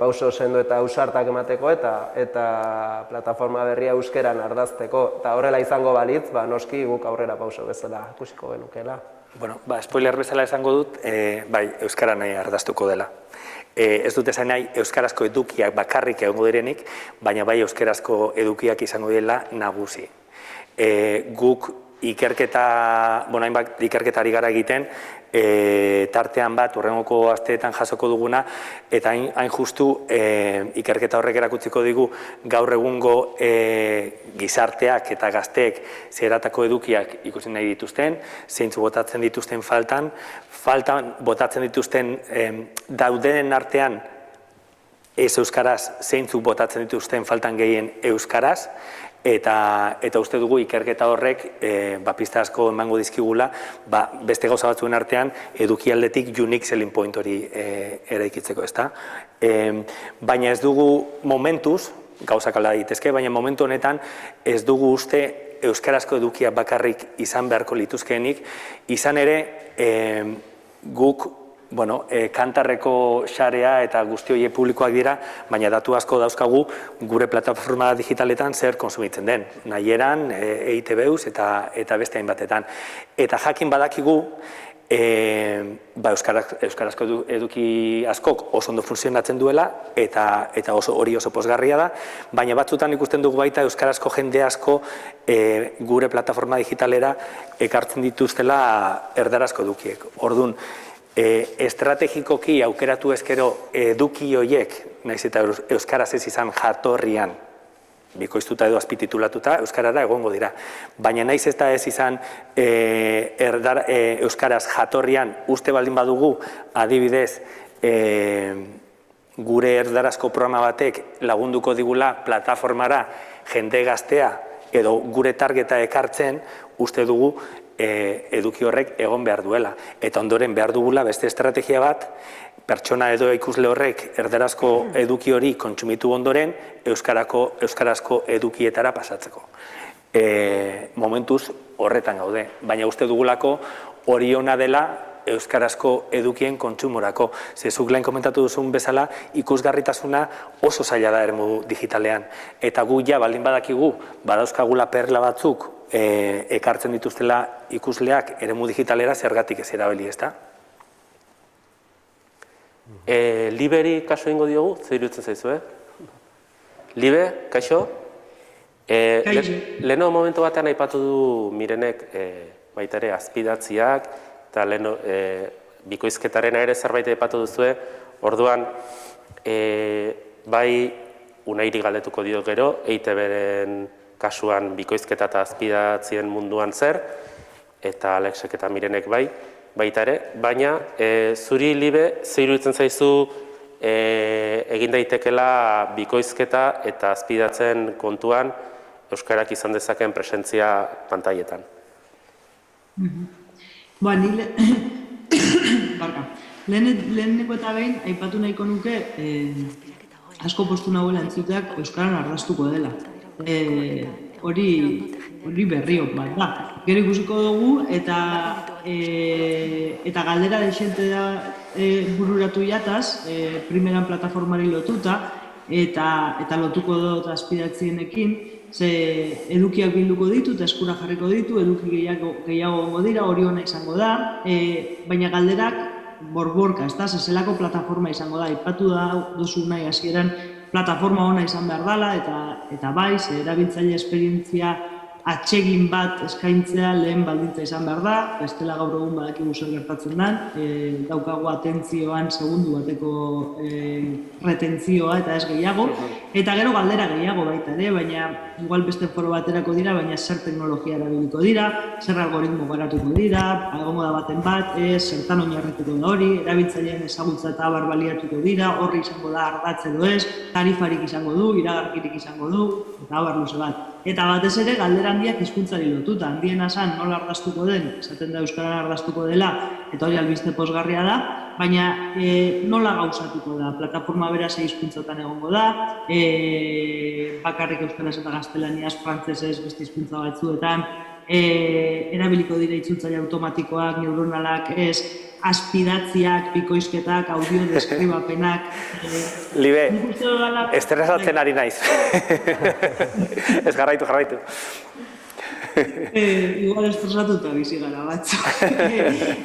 pauso sendo eta ausartak emateko eta plataforma berria euskeran ardazteko. Eta horrela izango balitz, noski guk aurrera pauso bezala ikusiko genukela. Bueno, spoiler bezala esango dut, bai, euskara nahi ardaztuko dela. Ez dut esan nahi euskarazko edukiak bakarrik egongo direnik, baina bai euskarazko edukiak izango dela nagusi. Guk ikerketari gara egiten, tartean bat hurrengoko asteetan jasoko duguna, eta hain justu ikerketa horrek erakutziko digu gaur egungo gizarteak eta gazteek zeratako edukiak ikusi nahi dituzten, zeintzu botatzen dituzten faltan botatzen dituzten daudenen artean ez euskaraz, zeintzu botatzen dituzten faltan gehien euskaraz, eta uste dugu ikerketa horrek pista asko emango dizkigula beste gauza batzuen artean edukialdetik unique selling point hori eraikitzeko, ezta? Baina ez dugu momentuz, gauzak alda daitezke, baina momentu honetan ez dugu uste euskarazko edukia bakarrik izan beharko lituzkeenik, izan ere guk kantarreko xarea eta guzti horiek publikoak dira, baina datu asko dauzkagu gure plataforma digitaletan zer konsumitzen den, nahieran, EITB-eus eta beste hainbatetan. Eta jakin badakigu, euskarazko eduki askok oso ondo funtzionatzen duela eta hori oso pozgarria da, baina batzutan ikusten dugu baita euskarazko jende asko gure plataforma digitalera ekartzen dituztela erdarazko edukiek. Orduan, estrategikoki aukeratu ezkero eduki horiek, nahiz eta euskaraz ez izan jatorrian, bikoiztuta edo azpititulatuta, euskarara egongo dira. Baina nahiz eta ez izan euskaraz jatorrian uste baldin badugu, adibidez, gure erdarazko programa batek lagunduko digula plataformara jende gaztea edo gure targeta ekartzen, uste dugu eduki horrek egon behar duela. Eta ondoren behar dugula beste estrategia bat, pertsona edo ikusle horrek erdarazko eduki hori kontsumitu ondoren euskarazko edukietara pasatzeko. Momentuz horretan gaude, baina uste dugulako hori ona dela euskarazko edukien kontsumorako. Zezuk lehen komentatu duzun bezala, ikusgarritasuna oso zaila da eremu digitalean. Eta gu ja baldin badakigu, badauzkagula perla batzuk ekartzen dituztela ikusleak eremu digitalera zergatik ez erabili, ezta? Liberi kaso ingo diogu, zer irutzen zaizu, Libe, kaixo? Kaixo. Leheno momentu batean aipatu du Mirenek baita ere azpidatziak, eta leheno bikoizketaren ere zerbait aipatu duzue, orduan bai Unairi galdetuko dio gero, EITB-ren kasuan bikoizketa eta azpidatzien munduan zer, eta Alexek eta Mirenek baita ere, baina zuri Libe, zer iruditzen zaizu egin daitekela bikoizketa eta azpidatzen kontuan euskarak izan dezaken presentzia pantailetan? Leheneneko eta behin, aipatu nahiko nuke, asko postu nagoela entzuteak euskaran ardaztuko dela. Hori berriok bat da. Gero ikusiko dugu eta galdera desente da bururatu jataz, primeran plataformari lotuta, eta lotuko dut azpidatzienekin, ze edukiak bilduko ditu eta eskura jarriko ditu, eduki gehiago gongo dira, hori ona izango da, baina galderak borborka, ez da, zelako plataforma izango da, aipatu da dozu nahi hasieran plataforma ona izan behar dela, eta bai, erabiltzaile esperientzia atsegin bat eskaintzea lehen baldintza izan behar da, bestela gaur egun badakigu zer gertatzen den, daukagu atentzioan segundu bateko retentzioa eta ez gehiago, eta gero galdera gehiago baita ere, baina igual beste foro baterako dira, baina zer teknologia erabiliko dira, zer algoritmo garatuko dira, egongo da baten bat, zertan oinarrituko da hori, erabiltzaileen ezagutza eta abar baliatuko dira, horri izango da ardatz edo ez, tarifarik izango du, iragarkirik izango du, eta abar luze bat. Eta batez ere, galdera handiak hizkuntzari lotuta. Handiena esan nola ardaztuko den, esaten da euskaran ardaztuko dela, eta hori albiste pozgarria da, baina nola gauzatuko da. Plataforma bera ze hizkuntzatan egongo da, bakarrik euskaraz eta gaztelaniaz, frantsesez, beste hizkuntza batzuetan, erabiliko dira itzultzaile automatikoak, neuronalak, ez, azpidatziak, bikoizketak, audio deskribapenak. Libe, estresatzen ari naiz. Ez jarraitu. Igual estresatuta bizi gara batzu.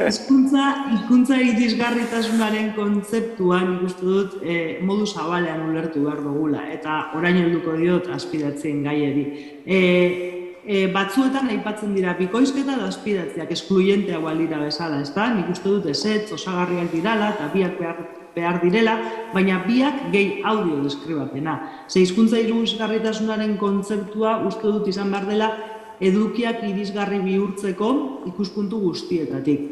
Hizkuntza irisgarritasunaren kontzeptuan ikustu dut modu zabalean ulertu behar dugula, eta orain helduko diot azpidatzien gaieri. Batzuetan aipatzen dira bikoizketa da azpidatziak eskluyenteak balira bezala, ezta? Nik uste dut ezetz, osagarriak dirala eta biak behar direla, baina biak gehi audio deskribapena. Ze hizkuntza irisgarritasunaren kontzeptua uste dut izan behar dela edukiak irisgarri bihurtzeko ikuspuntu guztietatik.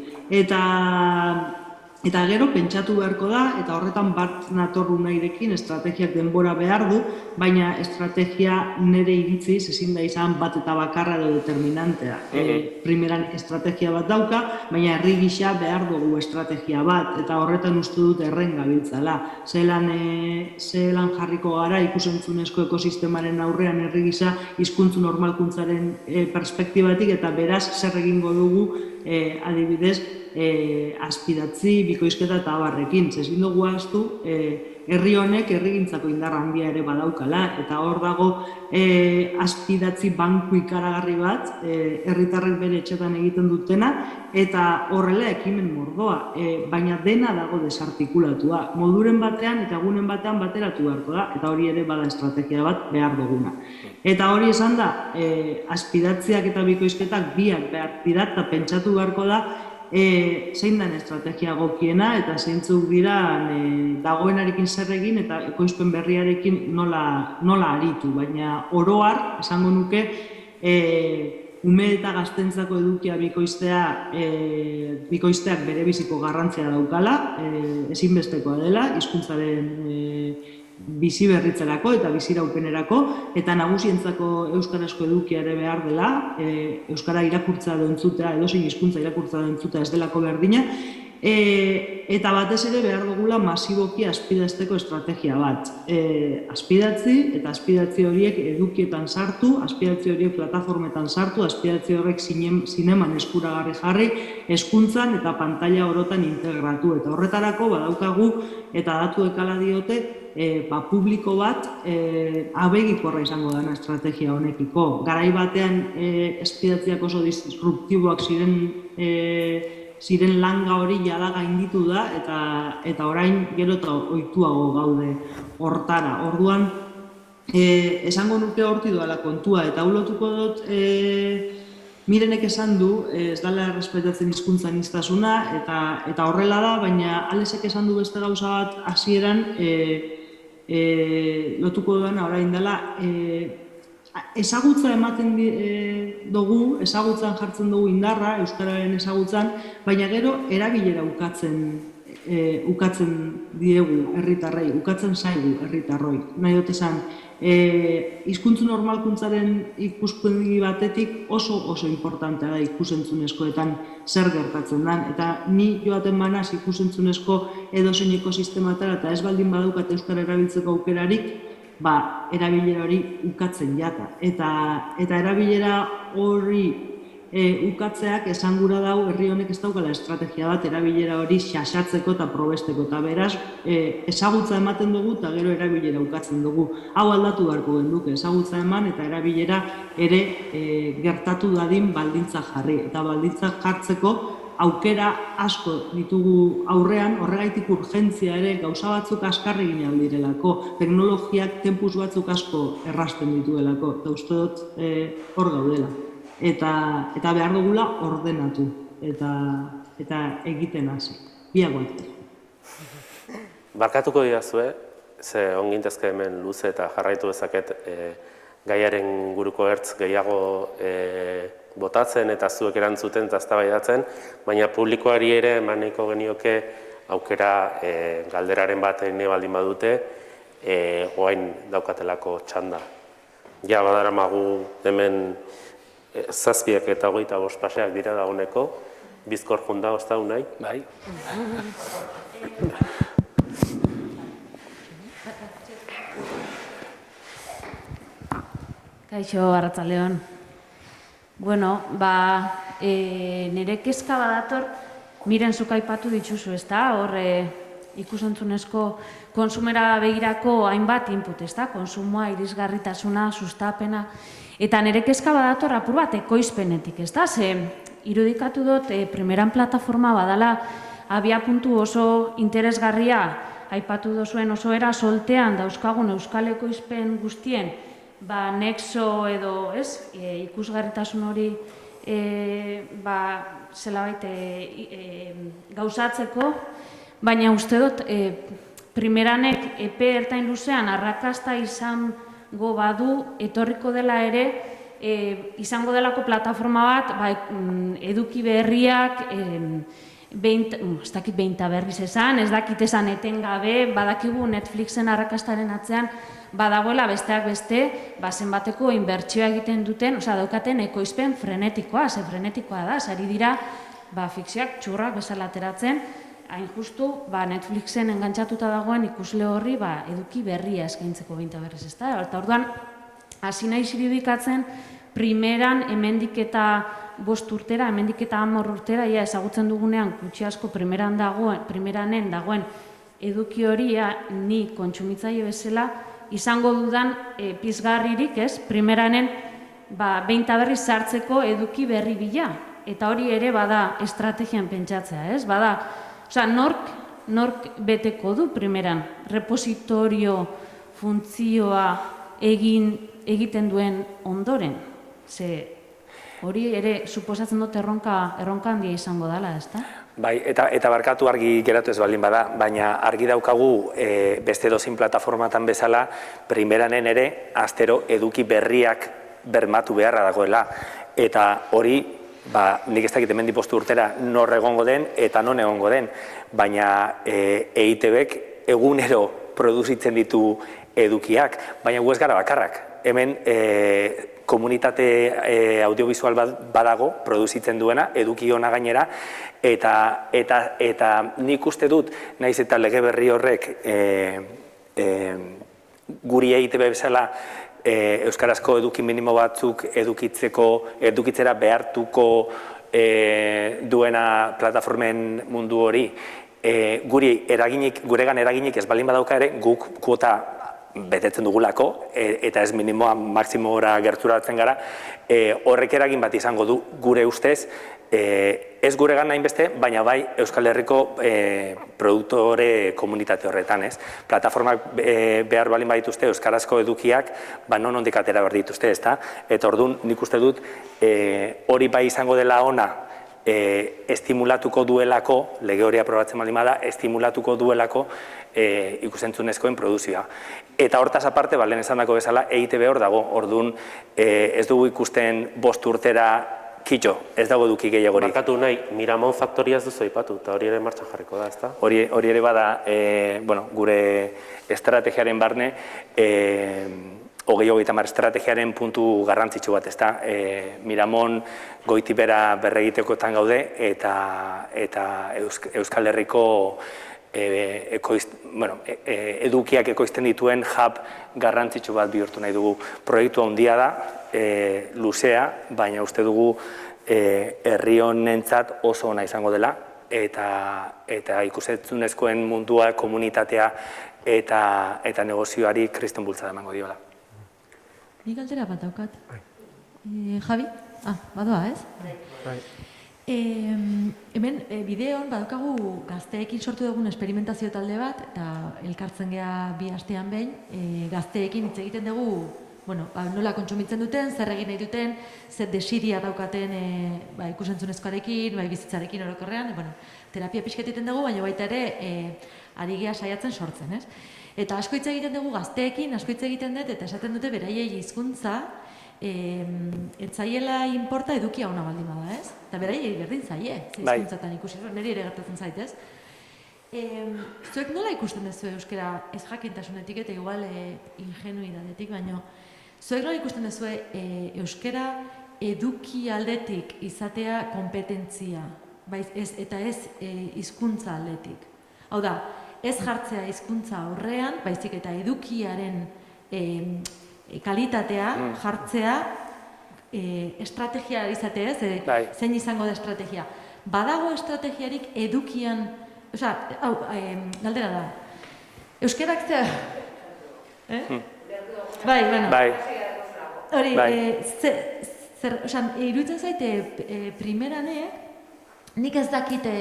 Eta gero pentsatu beharko da, eta horretan bat natorru nahirekin estrategiak denbora behar du, baina estrategia nire iritziz ezin da izan bat eta bakarra edo determinantea. Primeran estrategia bat dauka, baina herri gisa behar dugu estrategia bat, eta horretan uste dut erren gabiltzala. Zelan jarriko gara ikusentzunezko ekosistemaren aurrean herri gisa hizkuntza normalkuntzaren perspektibatik, eta beraz zer egingo dugu adibidez azpidatzi, bikoizketa eta abarrekin. Ezin dugu ahaztu, herri honek herrigintzako indar handia ere badaukala, eta hor dago azpidatzi banku ikaragarri bat, herritarrek bere etxetan egiten dutena, eta horrela ekimen mordoa, baina dena dago desartikulatua. Moduren batean eta egunen batean bateratu beharko da, eta hori ere bada estrategia bat behar duguna. Eta hori esan da, azpidatziak eta bikoizketak biak behar dira, eta pentsatu beharko da, zein den estrategia gokiena eta zeintzuk dira dagoenarekin zer egin eta ekoizpen berriarekin nola aritu, baina oroar esango nuke ume eta gaztentzako edukia bikoizteak bere biziko garrantzia daukala, ezinbestekoa dela, hizkuntzaren bizi berritzerako eta biziraupenerako, eta nagusientzako euskarazko edukia ere behar dela, euskara irakurtza edo entzutea, edozein hizkuntza irakurtza edo entzutea ez delako berdina, eta batez ere behar dugula masiboki azpidazteko estrategia bat. Azpidatzi eta azpidatzi horiek edukietan sartu, azpidatzi horiek plataformetan sartu, azpidatzi horrek zineman eskuragarri jarri, hezkuntzan eta pantaila orotan integratu. Eta horretarako badaukagu eta datuek hala diote, publiko bat abegikorra izango dena estrategia honekiko. Garai batean azpidatziak oso disruptiboak ziren langa hori jada gainditu da, eta orain gero eta ohituago gaude hortara. Orduan, esango nuke horti doala kontua, eta ulotuko dut Mirenek esan du, ez dela errespetatzen hizkuntza aniztasuna, eta horrela da, baina Alesek esan du beste gauza bat hasieran, lotuko duena orain dela, ezagutza ematen dugu, ezagutzan jartzen dugu indarra, euskararen ezagutzan, baina gero erabilera ukatzen diegu herritarrei, ukatzen zaigu herritarroi. Nahi dut esan, hizkuntza normalkuntzaren ikuspuntu batetik oso importantea da ikusentzunezkoetan zer gertatzen den, eta ni joaten banaz ikusentzunezko edozein ekosistematara eta ez baldin badaukat euskara erabiltzeko aukerarik, erabilera hori ukatzen jata. Eta erabilera hori ukatzeak esan gura dau herri honek ez daukala estrategia bat erabilera hori xaxatzeko eta probesteko, eta beraz ezagutza ematen dugu eta gero erabilera ukatzen dugu. Hau aldatu beharko genuke, ezagutza eman eta erabilera ere gertatu dadin baldintza jarri. Eta baldintza jartzeko aukera asko ditugu aurrean, horregaitik urgentzia ere gauza batzuk azkar egin aldirelako, teknologiak tempus batzuk asko errasten dituelako, eta uste dut hor gaudela. Eta behar dugula ordenatu eta egiten hasi. Biagoak. Barkatuko didazue, ze ongintezke hemen luze eta jarraitu dezaket gaiaren guruko ertz gehiago botatzen eta zuek erantzuten eta eztabaidatzen, baina publikoari ere emaniko genioke aukera galderaren bat egin baldin badute, orain daukatelako txanda. Ja badaramagu hemen 7 eta 25 paseak dira dagoeneko, bizkor jonda ozta unai. Bai. Kaixo, arratsaldeon. Bueno, nire kezka badator, miren zuk aipatu dituzu, ezta? Hor ikusentzunezko konsumera begirako hainbat input, ezta? Konsumoa, irisgarritasuna, sustapena. Eta nire kezka badator apur bat ekoizpenetik, ezta? Ze irudikatu dut primeran plataforma badala abia puntu oso interesgarria aipatu dozuen oso era soltean dauzkagun euskal ekoizpen guztien nexo edo ikusgarritasun hori zelabait gauzatzeko, baina uste dut primeranek epe ertain luzean arrakasta izango badu etorriko dela ere izango delako plataforma bat eduki berriak ez dakit behinta berriz esan, ez dakit esan etengabe, badakigu Netflixen arrakastaren atzean badagoela besteak beste, zenbateko inbertsioa egiten duten, daukaten ekoizpen frenetikoa, frenetikoa da, ari dira fikzioak txurrak bezala ateratzen, hain justu Netflixen engantzatuta dagoen ikusle horri eduki berria eskaintzeko behinta berriz, ez da? Eta orduan, hasi nahi irudikatzen, primeran hemendik eta 5 urtera, hemendik eta 10 urtera, ezagutzen dugunean gutxi asko primeranen dagoen eduki hori, ni kontsumitzaile bezala, izango dudan pizgarririk, primeranen behinta berriz sartzeko eduki berri bila. Eta hori ere bada estrategian pentsatzea, ez? Bada, nork beteko du primeran repositorio funtzioa egiten duen ondoren. Ze hori ere suposatzen dut erronka handia izango dela, ez da? Bai, eta barkatu argi geratu ez baldin bada, baina argi daukagu beste dozin plataformatan bezala, primeranen ere, astero eduki berriak bermatu beharra dagoela. Eta hori, nik ez dakit hemendik 5 urtera nor egongo den eta non egongo den, baina EITBek egunero produzitzen ditu edukiak, baina gu ez gara bakarrak. Hemen komunitate audiovisual badago produzitzen duena, eduki ona gainera, eta nik uste dut, naiz eta lege berri horrek guri EITB bezala euskarazko eduki minimo batzuk edukitzera behartuko duena plataformen mundu hori, guregan eraginik ez baldin badauka ere, guk kuota betetzen dugulako, eta ez minimoa maksimora gerturatzen gara, horrek eragin bat izango du gure ustez, ez guregan nahin beste, baina bai Euskal Herriko produktore komunitate horretan, ez? Plataformak behar balin badituzte euskarazko edukiak, non ondik atera behar dituzte, ezta? Eta orduan nik uste dut hori bai izango dela ona, estimulatuko duelako, lege hori aprobatzen baldin bada, estimulatuko duelako ikusentzunezkoen produzioa. Eta hortaz aparte, lehen esan dako bezala, EITB hor dago, orduan ez dugu ikusten 5 urtera kitxo, ez dago eduki gehiagorik. Markatu nahi, Miramon faktoria ez duzu aipatu, eta hori ere martxan jarriko da, ez da? Hori ere bada, gure estrategiaren barne, 20-30 estrategiaren puntu garrantzitsu bat, ez da? Miramon goitibera berregitekotan gaude, eta Euskal Herriko edukiak ekoizten dituen hub garrantzitsu bat bihurtu nahi dugu. Proiektu handia da, luzea, baina uste dugu herri honentzat oso ona izango dela, eta ikusentzunezkoen mundua, komunitatea eta negozioari kriston bultzada emango diola. Nik galdera bat daukat. Javi? Badoa, ez? Hemen, bideon, badaukagu gazteekin sortu dugun esperimentazio talde bat, eta elkartzen gea bi astean behin, gazteekin hitz egiten dugu, nola kontsumitzen duten, zer egin nahi duten, zer desiria daukaten ikusentzunezkoarekin, bizitzarekin orokorrean, terapia pixket egiten dugu, baina baita ere ari gea saiatzen sortzen, ez? Eta asko hitz egiten dugu gazteekin, asko hitz egiten dut, eta esaten dute beraiei hizkuntza, etzaiela inporta edukia ona baldin bada, ez? Eta beraiei berdin zaie, hizkuntzatan ikusi, niri ere gertatzen zait, ez? Zuek nola ikusten duzu euskara ez jakintasunetik eta igual ingenuidadetik, baina zuek nola ikusten duzu euskara eduki aldetik izatea kompetentzia, eta ez hizkuntza aldetik? Hau da, ez jartzea hizkuntza aurrean, baizik eta edukiaren kalitatea jartzea estrategia izatea, zein izango da estrategia. Badago estrategiarik edukian, galdera da, euskerak zea... Hori, iruditzen zaite, primerane, nik ez dakite,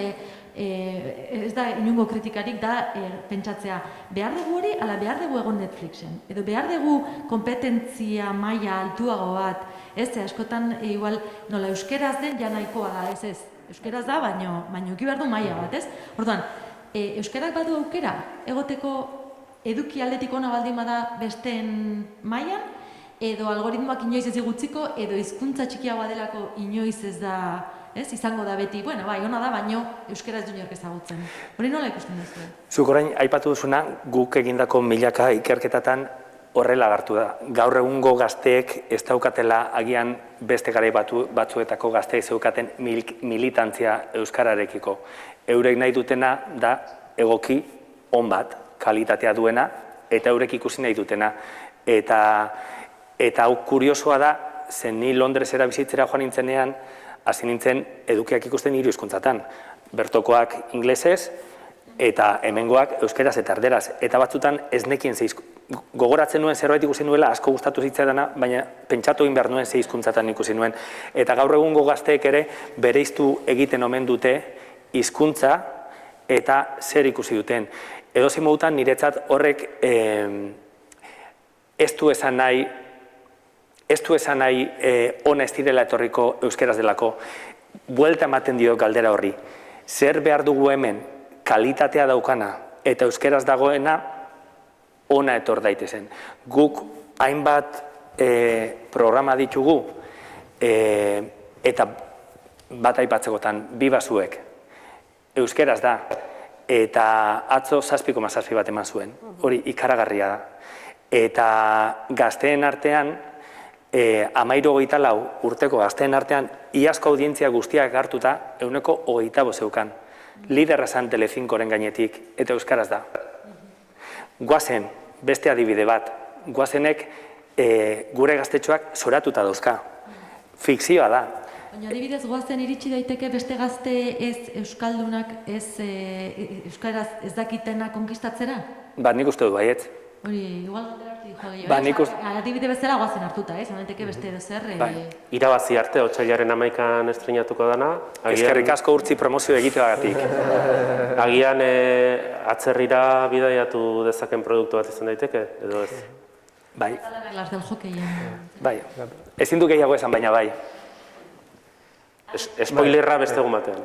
ez da inungo kritikarik da pentsatzea, behar dugu hori, ala behar dugu egon Netflixen, edo behar dugu kompetentzia maila altuago bat, ez, askotan, igual, nola euskeraz den ja nahikoa da, ez, euskeraz da, baina uki behar du maila bat, ez? Orduan, euskerak badu aukera, egoteko eduki aldetik ona baldin bada besteen mailan, edo algoritmoak inoiz ez igutziko, edo hizkuntza txikiagoa delako inoiz ez da, ez, izango da beti, ona da, baino euskera ez du inork ezagutzen. Hori nola ikusten duzu? Zuk orain aipatu duzuna, guk egindako milaka ikerketatan horrela agertu da. Gaur egungo gazteek ez daukatela agian beste garai batzuetako gazteek zeukaten militantzia euskararekiko. Eurek nahi dutena da egoki on bat, kalitatea duena, eta eurek ikusi nahi dutena. Eta hau kuriosoa da, zen ni Londresera bizitzera joan nintzenean, hasi nintzen edukiak ikusten 3 hizkuntzatan. Bertokoak inglesez, eta hemengoak euskeraz eta erderaz. Eta batzutan ez nekien gogoratzen nuen zerbait ikusi nuela, asko gustatu zitzaidana, baina pentsatu egin behar nuen 6 hizkuntzatan ikusi nuen. Eta gaur egungo gazteek ere bereiztu egiten omen dute hizkuntza eta zer ikusi duten. Edozein modutan niretzat horrek ez du esan nahi ona ez direla etorriko euskeraz delako. Buelta ematen dio galdera horri. Zer behar dugu hemen kalitatea daukana eta euskeraz dagoena ona etor daitezen. Guk hainbat programa ditugu eta bat aipatzekotan, 2 basuek. Euskeraz da eta atzo 7,7 bat eman zuen. Hori ikaragarria da. Eta gazteen artean, 13 urteko gazteen artean, iazko audientzia guztiak hartuta, 25 zeukan. Liderra zan Telecincoren gainetik, eta euskaraz da. Guazen, beste adibide bat, guazenek gure gaztetxoak zoratuta dauzka. Fikzioa da. Baina adibidez guazen iritsi daiteke beste gazte ez euskaldunak euskaraz ez dakitena konkistatzera? Bat nik uste du baietz. Hori, igual galdera hartu dijo. Adibide bezala guazen hartuta, zaneteke beste edo zer. Irabazi arte, otsailaren 11an estrenatuko dana. Eskerrik asko urtzi promozio egiteagatik. Agian atzerrira bidaiatu dezaken produktu bat izan daiteke, edo ez? Bai. Las del hokeien. Bai. Ezin du gehiago esan, baina bai. Spoilerra beste egun batean.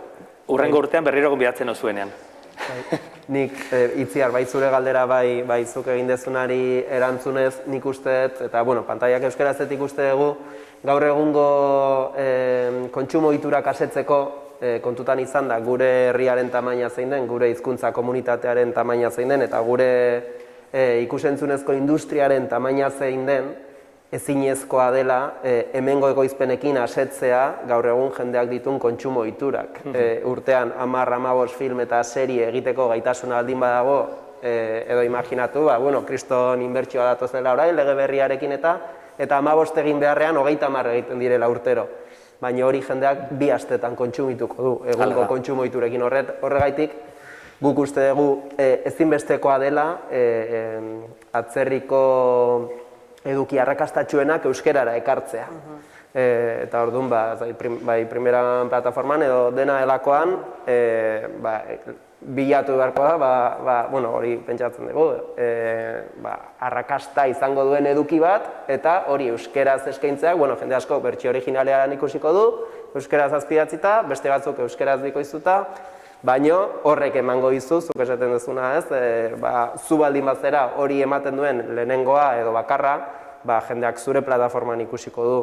Urrengo urtean berriro gonbidatzen ozuenean. Nik Itziar, bai zure galdera bai zuk egin dezunari erantzunez nik usteet, eta pantaiak euskarazetik uste dugu, gaur egungo kontsumo ohiturak asetzeko kontutan izan da gure herriaren tamaina zein den, gure hizkuntza komunitatearen tamaina zein den, eta gure ikusentzunezko industriaren tamaina zein den, ezinezkoa dela hemengo ekoizpenekin asetzea gaur egun jendeak ditun kontsumo ohiturak. Urtean 10-15 film eta serie egiteko gaitasuna baldin badago, edo imaginatu, kriston inbertsioa datozela orain, lege berriarekin eta 15 egin beharrean 30 egiten direla urtero. Baina hori jendeak 2 astetan kontsumituko du, egungo kontsumo ohiturekin. Horregaitik, guk uste dugu ezinbestekoa dela atzerriko eduki arrakastatsuenak euskerara ekartzea. Eta orduan, bai primeran plataforman edo dena delakoan, bilatu beharko da, hori pentsatzen dugu, arrakasta izango duen eduki bat, eta hori euskeraz eskaintzeak, jende asko bertsio originalean ikusiko du, euskeraz azpidatzita, beste batzuk euskeraz bikoiztuta, baino horrek emango dizu, zuk esaten duzuna ez, zu baldin bazera hori ematen duen lehenengoa edo bakarra, jendeak zure plataforman ikusiko du.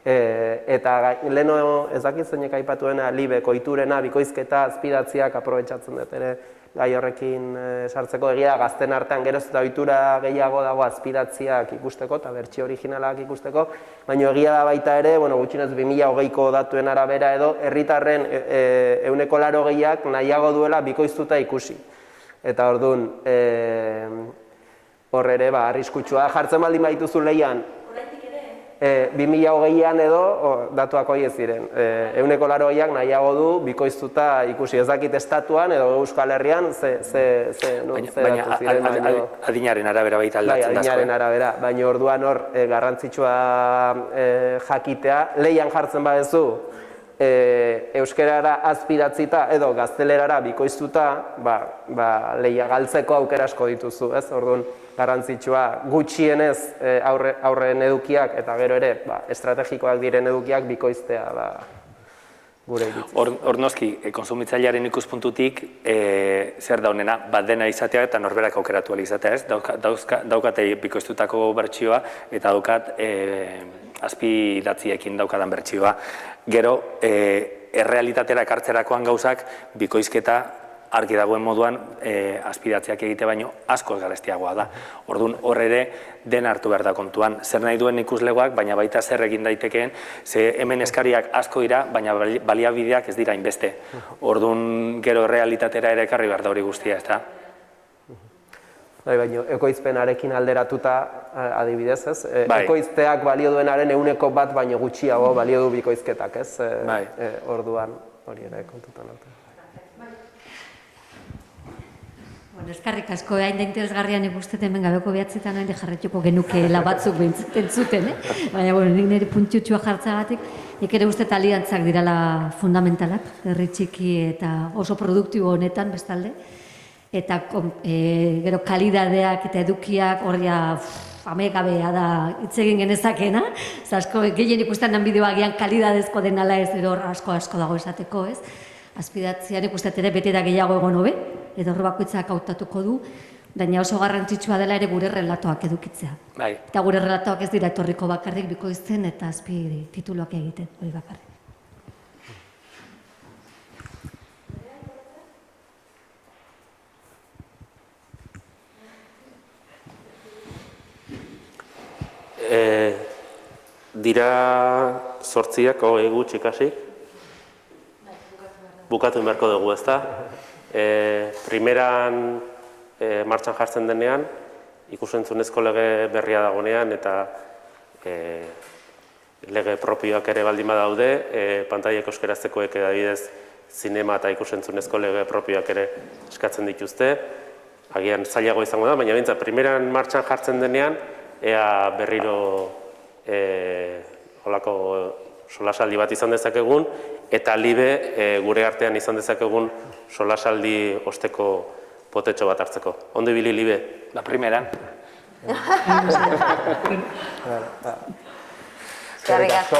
Eta leheno ez dakit zeinek aipatuena libe, koiturena, bikoizketa, azpidatziak aprobetxatzen dut ere gai horrekin sartzeko. Egia gazten artean geroz eta ohitura gehiago dago azpidatziak ikusteko eta bertsio originalak ikusteko, baina egia da baita ere, gutxienez 2020ko datuen arabera edo, herritarren 80%ak nahiago duela bikoiztuta ikusi. Eta orduan, hor ere, arriskutsua jartzen baldin badituzu lehian, 2020an edo, datuak hori ez ziren, 80%ak nahiago du bikoiztuta ikusi. Ez dakit estatuan edo Euskal Herrian ze datu ziren. Baina adinaren arabera baita aldatzen dazko. Adinaren arabera, baina orduan hor garrantzitsua jakitea, lehian jartzen badezu, euskerara azpidatzita edo gaztelerara bikoiztuta, lehia galtzeko aukera asko dituzu, ez? Orduan, garrantzitsua gutxienez aurren edukiak eta gero ere estrategikoak diren edukiak bikoiztea gure iritzia. Hor noski, konsumitzailearen ikuspuntutik zer da honena, dena izatea eta norberak aukeratu ahal izatea, ez? Daukate bikoiztutako bertsioa eta daukat azpidatziekin daukadan bertsioa. Gero, errealitatera ekartzerakoan gauzak bikoizketa argi dagoen moduan azpidatziak egite baino asko garestiagoa da. Orduan hor ere den hartu behar da kontuan. Zer nahi duen ikuslegoak, baina baita zer egin daitekeen, ze hemen eskariak asko dira, baina baliabideak ez dira inbeste. Orduan gero realitatera ere ekarri behar da hori guztia, ez da? Baina ekoizpenarekin alderatuta adibidez, ez? Ekoizteak balio duenaren 1% baino gutxiago balio du bikoizketak, ez? Orduan hori ere kontutan hartu. Eskarrik asko, hain da interesgarrian ikusteten hemen gabeko behatzetan hain jarretuko genukeela batzuk behintzaten zuten, baina nik nire puntiutxua jartzagatik, nik ere uste aliantzak dirala fundamentalak, herri txiki eta oso produktibo honetan bestalde, eta gero kalidadeak eta edukiak horria amegabea da hitz egin genezakena, asko gehien ikusten bideoa agian kalidadezko denala ez, hor asko dago esateko, ez? Azpidatzian ikustet ere beti da gehiago egon hobe, edo hor bakoitzak hautatuko du, baina oso garrantzitsua dela ere gure relatoak edukitzea. Eta gure relatoak ez dira etorriko bakarrik bikoizten eta azpi tituluak egiten, hori bakarrik. Dira 8 gutxi kasik, bukatu beharko dugu, ezta? Primeran martxan jartzen denean, ikus-entzunezko lege berria dagonean eta lege propioak ere baldin badaude, pantaiek euskeraztekoek adibidez zinema eta ikus-entzunezko lege propioak ere eskatzen dituzte. Agian zailago izango da, baina behintzat, primeran martxan jartzen denean, ea berriro holako solasaldi bat izan dezakegun, eta libe gure artean izan dezakegun solasaldi osteko potetxo bat hartzeko. Ondo ibili libe? Primeran. Eskerrik asko.